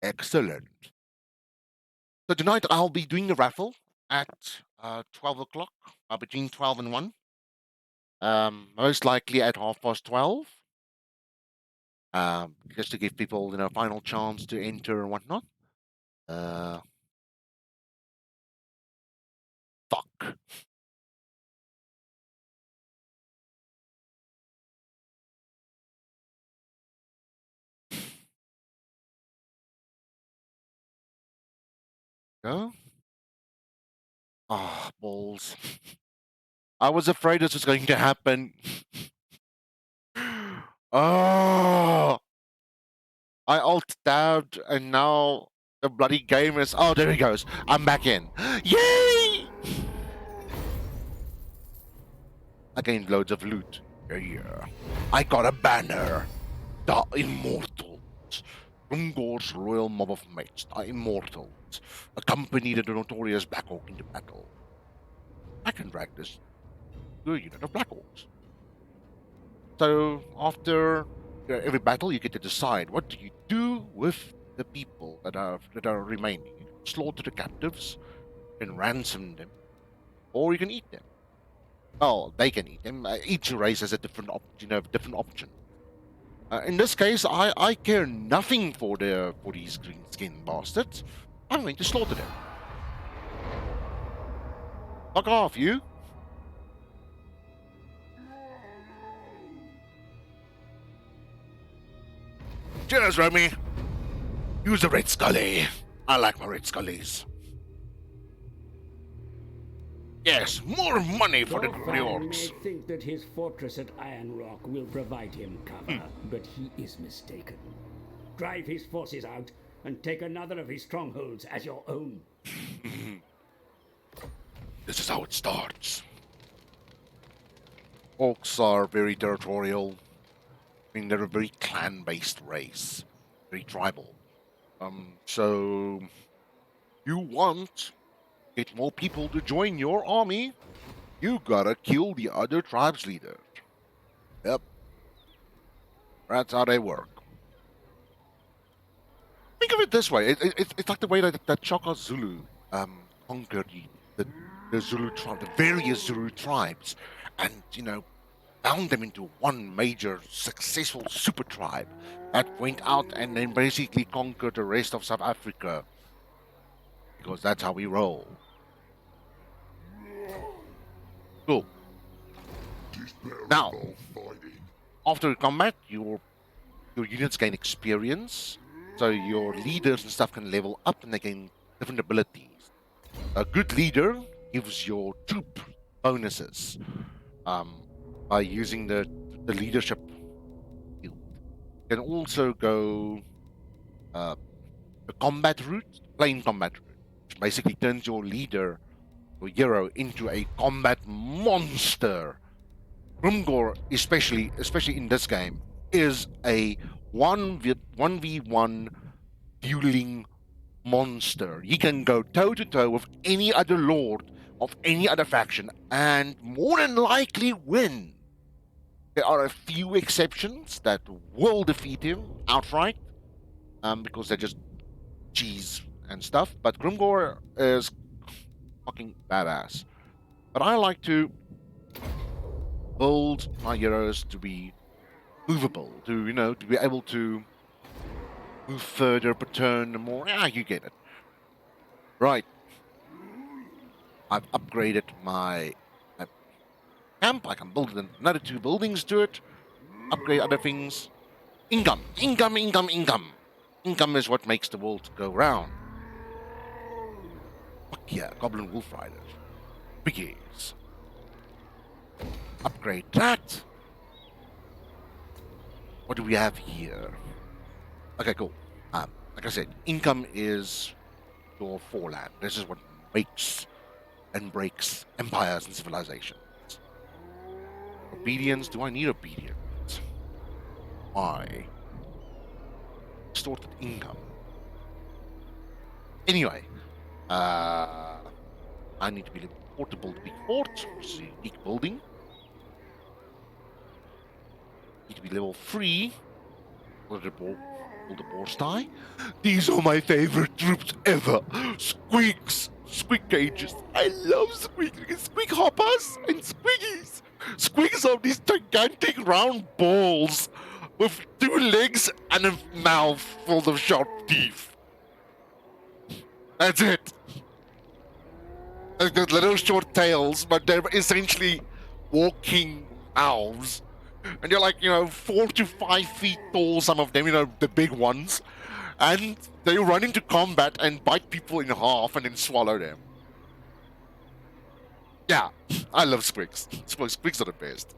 Excellent. So tonight I'll be doing the raffle at 12 o'clock, between 12 and 1. Most likely at 12:30. Just to give people, a final chance to enter and whatnot. Fuck. Go. Ah, balls. I was afraid this was going to happen. Oh, I alt tabbed and now The bloody game is... Oh, there he goes. I'm back in. Yay! I gained loads of loot. Yeah. I got a banner. The Immortals. Rumgor's royal mob of mates. The Immortals. Accompany the notorious Black Orc into battle. I can drag this to a unit of Black Orcs. So, after every battle, you get to decide what do you do with the people that are remaining. You can slaughter the captives, you can ransom them, or you can eat them. Well, they can eat them. Each race has a different option. In this case, I care nothing for these green skin bastards. I'm going to slaughter them. Fuck off, you! Cheers, Remy. Use a red scully. I like my red scullies. Yes, more money for the Thorfinn may orcs. think that his fortress at Iron Rock will provide him cover, but he is mistaken. Drive his forces out and take another of his strongholds as your own. This is how it starts. Orcs are very territorial. I mean, they're a very clan-based race, very tribal. So you want get more people to join your army, you gotta kill the other tribes leader. Yep, that's how they work. Think of it this way: it's like the way that Chaka Zulu conquered the Zulu tribe, the various Zulu tribes, and bound them into one major successful super tribe that went out and then basically conquered the rest of South Africa. Because that's how we roll. Cool. Now, after combat, your units gain experience, so your leaders and stuff can level up and they gain different abilities. A good leader gives your troop bonuses. By using the leadership field. You can also go the combat route, plain combat route, which basically turns your leader, your hero, into a combat monster. Rumgor, especially in this game, is a 1v1 dueling monster. He can go toe to toe with any other lord of any other faction and more than likely win. There are a few exceptions that will defeat him outright, because they're just cheese and stuff. But Grimgor is fucking badass. But I like to build my heroes to be movable, to be able to move further, per turn, more. Yeah, you get it. Right. I've upgraded my camp. I can build another 2 buildings to it. Upgrade other things. Income. Income is what makes the world go round. Fuck yeah, Goblin Wolf Riders. Biggies. Upgrade that. What do we have here? Okay, cool. Like I said, income is your foreland. This is what makes and breaks empires and civilizations. Obedience. Do I need obedience? Why? Distorted income. Anyway, I need to be a portable big fort, which is a unique building. Need to be level 3. Will the boars die? These are my favorite troops ever. Squeaks. Squeak cages. I love squeak hoppers and squeakies. Squigs are these gigantic round balls with 2 legs and a mouth full of sharp teeth. That's it. They've got little short tails, but they're essentially walking mouths. And you're like, 4 to 5 feet tall, some of them, the big ones. And they run into combat and bite people in half and then swallow them. Yeah, I love squigs. Squigs are the best.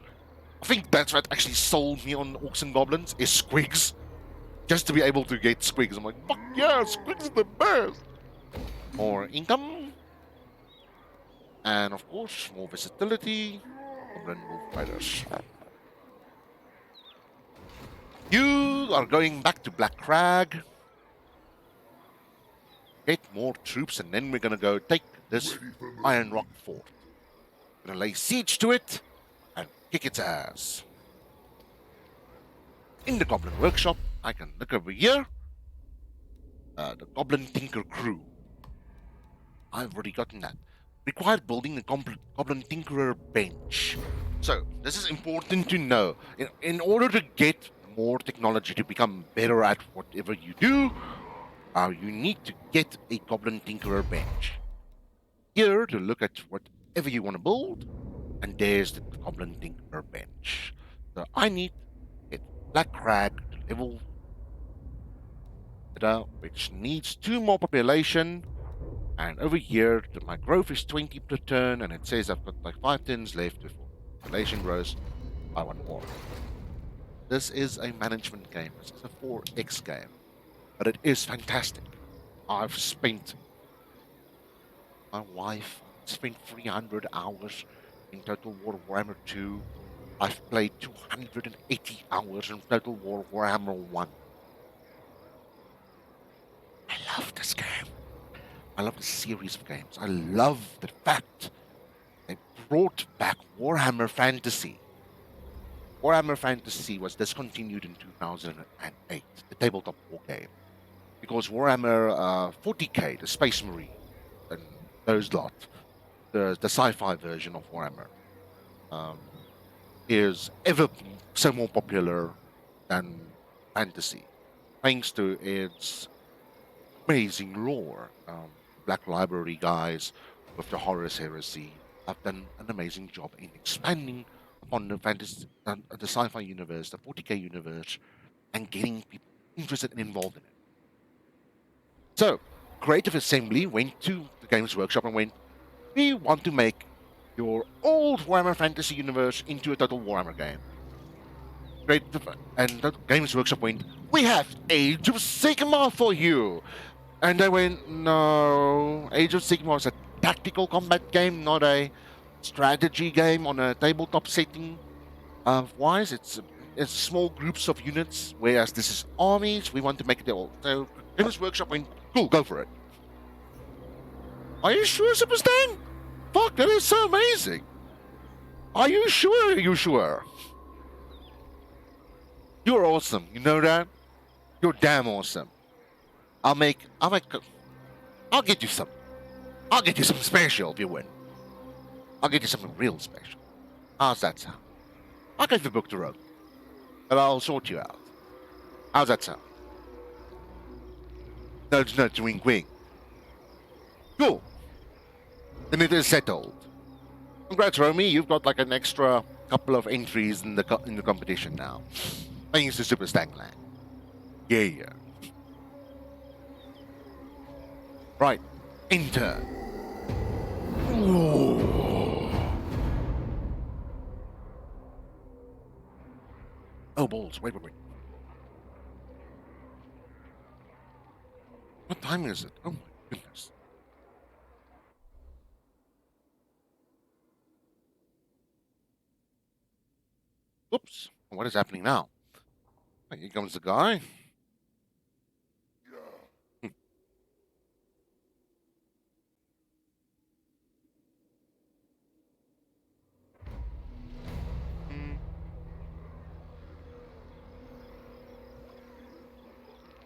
I think that's what actually sold me on Orcs and Goblins, is squigs. just to be able to get squigs. I'm like, fuck yeah, squigs is the best. More income. And of course, more versatility. Goblin wolf riders. You are going back to Black Crag. Get more troops, and then we're gonna go take this Iron Rock fort. Gonna lay siege to it and kick its ass. In the Goblin Workshop, I can look over here. The Goblin Tinker Crew. I've already gotten that. Required building the Goblin Tinkerer bench. So, this is important to know. In order to get more technology to become better at whatever you do, you need to get a Goblin Tinkerer bench. Here to look at whatever you want to build, and there's the Goblin Tinkerer bench. So I need to get Black Crag to level, which needs 2 more population. And over here, my growth is 20 per turn, and it says I've got like 5 turns left before population grows by 1 more. This is a management game. This is a 4X game, but it is fantastic. I've spent, my wife spent 300 hours in Total War Warhammer 2. I've played 280 hours in Total War Warhammer 1. I love this game. I love the series of games. I love the fact they brought back Warhammer Fantasy. Warhammer Fantasy was discontinued in 2008, the tabletop war game, because Warhammer 40k, the Space Marine, and those lot, the sci-fi version of Warhammer, is ever so more popular than Fantasy, thanks to its amazing lore. Black Library guys with the Horus Heresy have done an amazing job in expanding upon the fantasy, the sci-fi universe, the 40k universe, and getting people interested and involved in it. So, Creative Assembly went to the Games Workshop and went, we want to make your old Warhammer Fantasy universe into a Total Warhammer game. And the Games Workshop went, we have Age of Sigmar for you. And they went, no, Age of Sigmar is a tactical combat game, not a strategy game on a tabletop setting. Wise, it's small groups of units, whereas this is armies. We want to make it all. So Games Workshop went, cool, go for it. Are you sure, Superstan? Fuck, that is so amazing. Are you sure? Are you sure? You're awesome. You know that? You're damn awesome. I'll get you some. I'll get you something special if you win. I'll get you something real special. How's that sound? I'll give the book to Rogue, but I'll sort you out. How's that sound? Nudge, nudge, wink, wink. Cool. Then it is settled. Congrats, Romy. You've got like an extra couple of entries in the competition now. Thanks to Super Stackland. Yeah. Right. Enter. Oh, balls. Wait. What time is it? Oh, my goodness. Oops. What is happening now? Here comes the guy.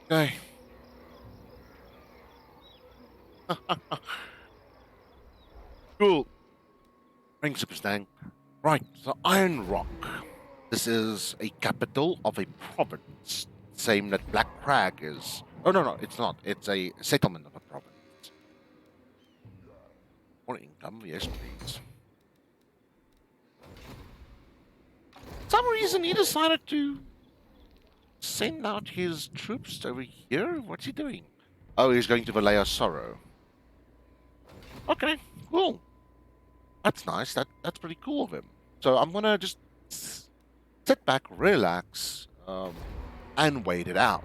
Okay. Cool. Thanks, Superstang. Right, so Iron Rock. This is a capital of a province. Same that Black Crag is. Oh, no, it's not. It's a settlement of a province. More income, yes, please. For some reason, he decided to send out his troops over here. What's he doing? Oh, he's going to Vallejo Sorrow. Okay, cool. That's nice. That's pretty cool of him. So I'm gonna just sit back, relax, and wait it out.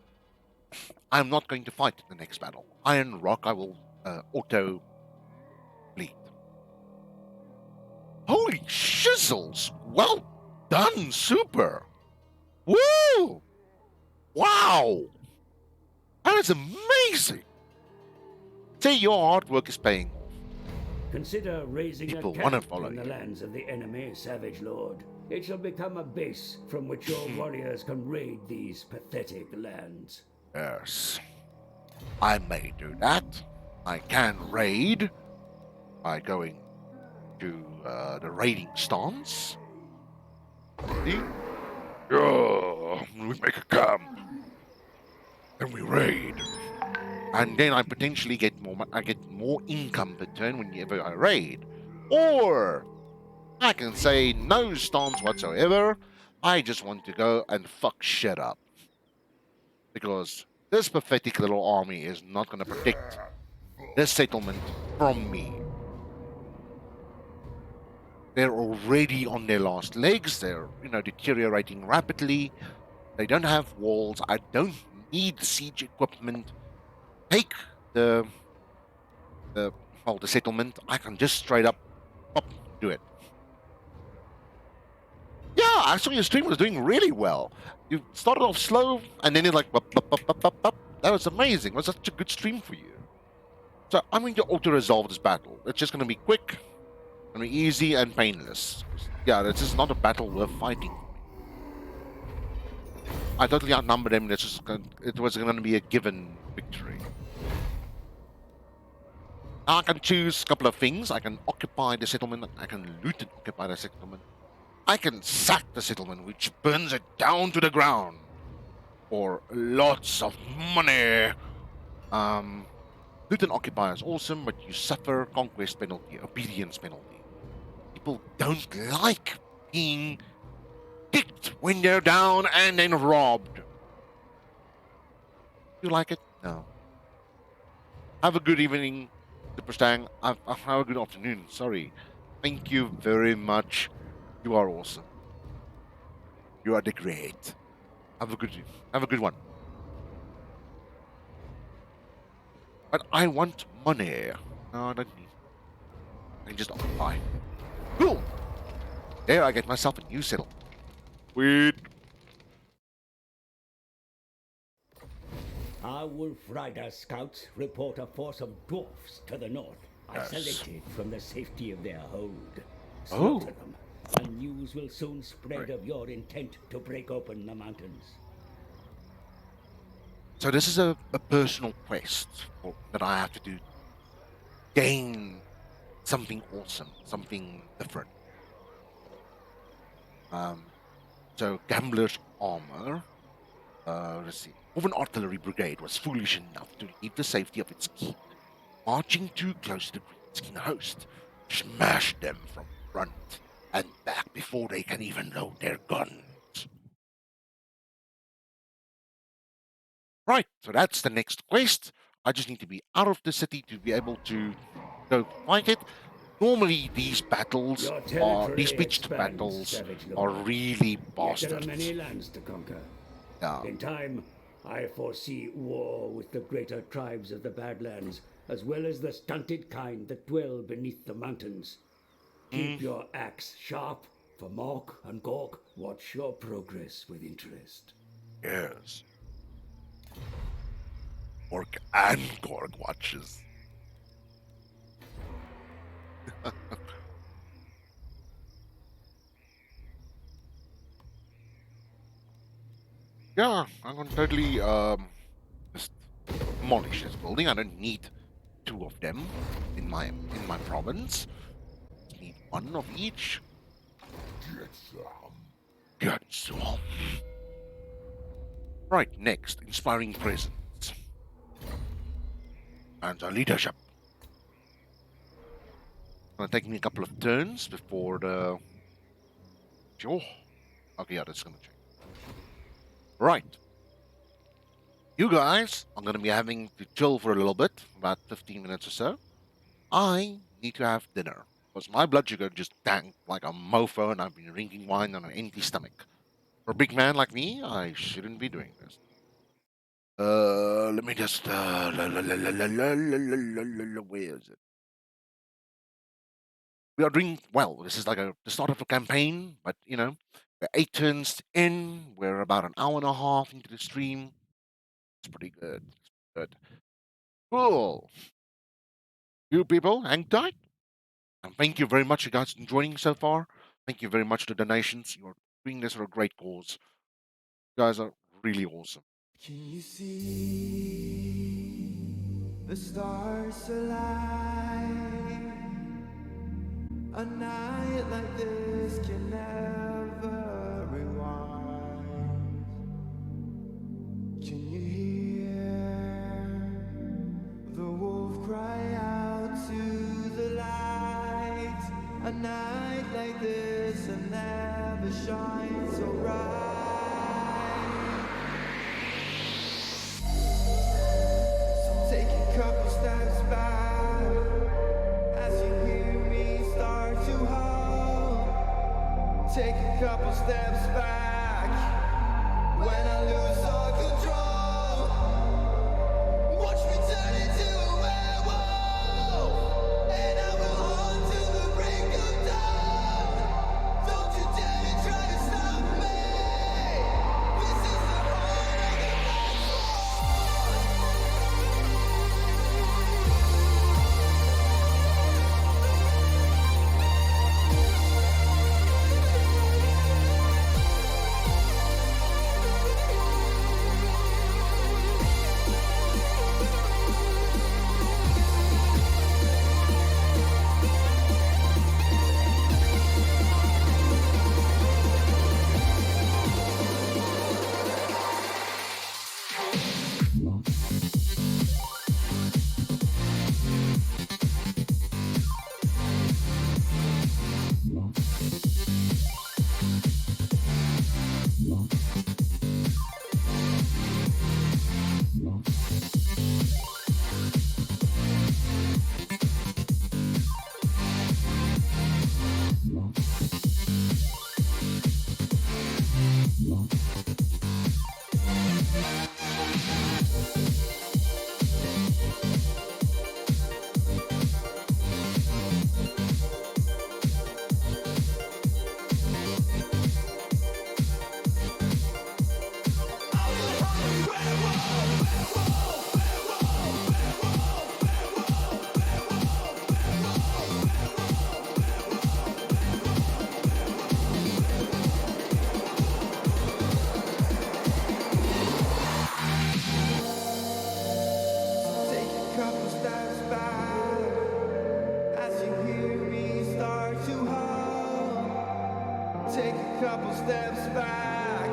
I'm not going to fight the next battle. Iron Rock, I will auto bleed. Holy shizzles! Well done, super! Woo! Wow! That is amazing! Say your hard work is paying off. Consider raising People a wanna camp follow in the you. lands of the enemy, Savage Lord. It shall become a base from which your warriors can raid these pathetic lands. Yes. I may do that. I can raid by going to the raiding stance. See? Yeah, we make a camp. Then we raid. And then I potentially get I get more income per turn whenever I raid. Or I can say no stance whatsoever. I just want to go and fuck shit up. Because this pathetic little army is not going to protect this settlement from me. They're already on their last legs. They're, deteriorating rapidly. They don't have walls. I don't need siege equipment. Take the the the settlement. I can just straight up do it. Yeah, actually, your stream was doing really well. You started off slow, and then you're like, bup, bup, bup, bup, bup, bup. That was amazing. It was such a good stream for you. So I'm going to auto-resolve this battle. It's just going to be quick, going to be easy and painless. Yeah, this is not a battle worth fighting. I totally outnumbered them. It was going to be a given victory. Now I can choose a couple of things. I can occupy the settlement. I can loot and occupy the settlement. I can sack the settlement, which burns it down to the ground. For lots of money. Loot and occupy is awesome, but you suffer conquest penalty, obedience penalty. People don't like being kicked when they're down and then robbed. You like it? No. Have a good evening, Super Stang. Have a good afternoon. Sorry. Thank you very much. You are awesome. You are the great. Have a good one. But I want money. No, I don't need. I can just occupy. Cool. There, I get myself a new settlement. Sweet. Our Wolf Rider scouts report a force of dwarfs to the north, Yes. isolated from the safety of their hold. Oh. Slaughter them, and news will soon spread of your intent to break open the mountains. So this is a personal quest that I have to do. Gain something awesome, something different. So Gambler's Armor. Let's see. An artillery brigade was foolish enough to leave the safety of its keep, marching too close to the Greenskin host, smash them from front and back before they can even load their guns. Right, so that's the next quest. I just need to be out of the city to be able to go fight it. Normally, these battles Your are territory these pitched expands, battles Savage are Lord. really Yet there are bastards. many lands to conquer. Yeah. In time, I foresee war with the greater tribes of the Badlands, as well as the stunted kind that dwell beneath the mountains. Keep your axe sharp, for Mork and Gork watch your progress with interest. Yes. Orc and Gorg watches. Yeah, I'm gonna totally just demolish this building. I don't need two of them in my province. Just need one of each. Get some. Right, next, inspiring presence. And our leadership. Gonna take me a couple of turns before the. Sure. Okay, yeah, that's gonna change. Right. You guys are gonna be having to chill for a little bit, about 15 minutes or so. I need to have dinner. Because my blood sugar just tanked like a mofo and I've been drinking wine on an empty stomach. For a big man like me, I shouldn't be doing this. Let me just. Where is it? We are doing well. This is like the start of a campaign, but we're 8 turns in. We're about an hour and a half into the stream. It's pretty good. Good. Cool. You people, hang tight. And thank you very much, you guys, for joining so far. Thank you very much to donations. You're doing this for a great cause. You guys are really awesome. Can you see the stars align? A night like this can never rewind. Can you hear the wolf cry out to the light? A night like this will never shine so bright. Take a couple steps back as you hear me start to hum. Take a couple steps back when I lose all control. Watch me turn into a werewolf, and I will hunt till the break of dawn. Don't you dare to try to stop me. This is the heart of the Take a couple steps back as you hear me start to hum. Take a couple steps back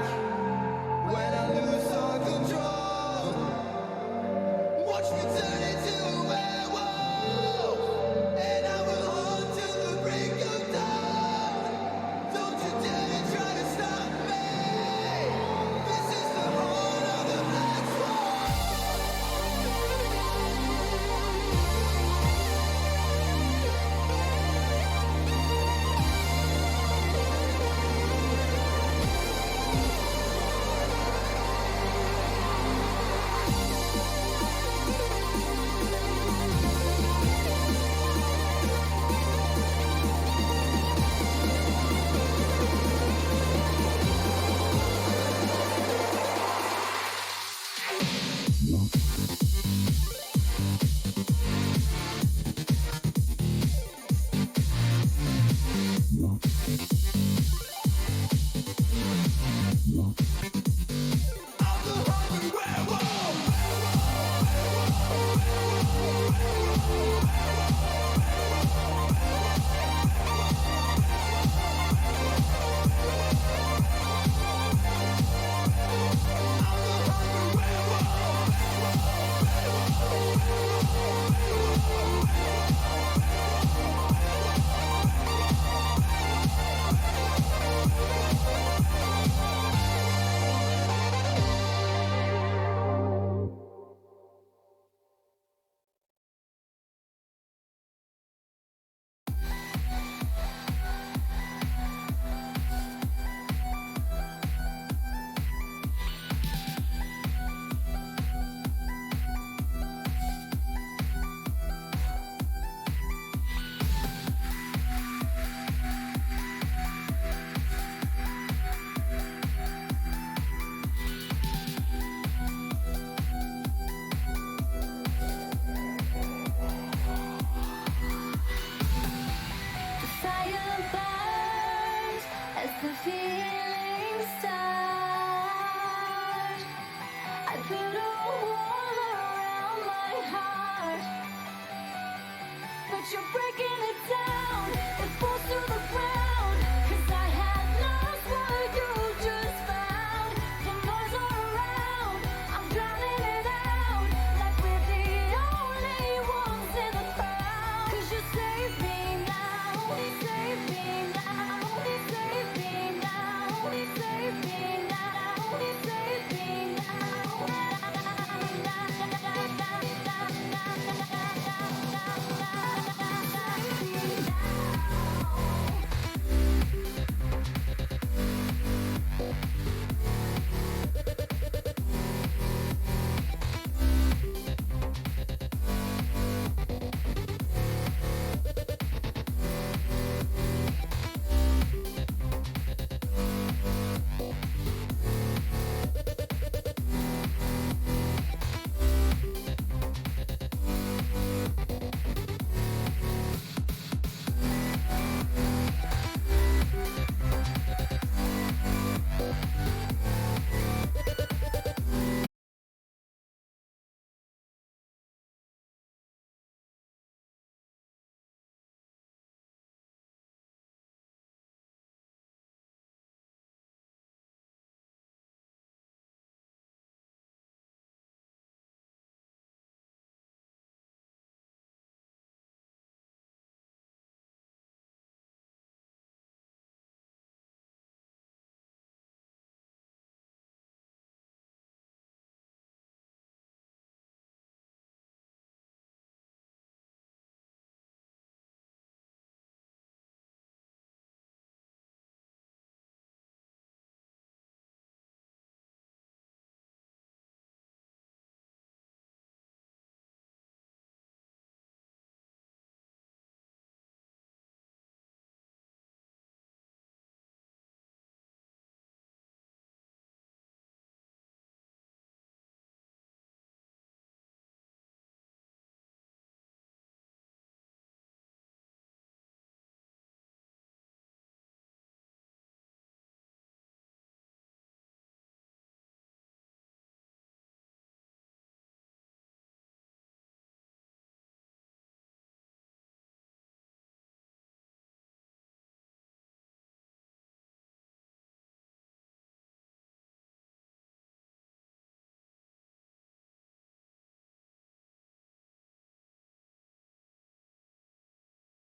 when I lose all control. Watch me turn into a werewolf, and I will hunt till the break of dawn. Don't you dare to try to stop me. This is the heart of the black swan. You're breaking it down.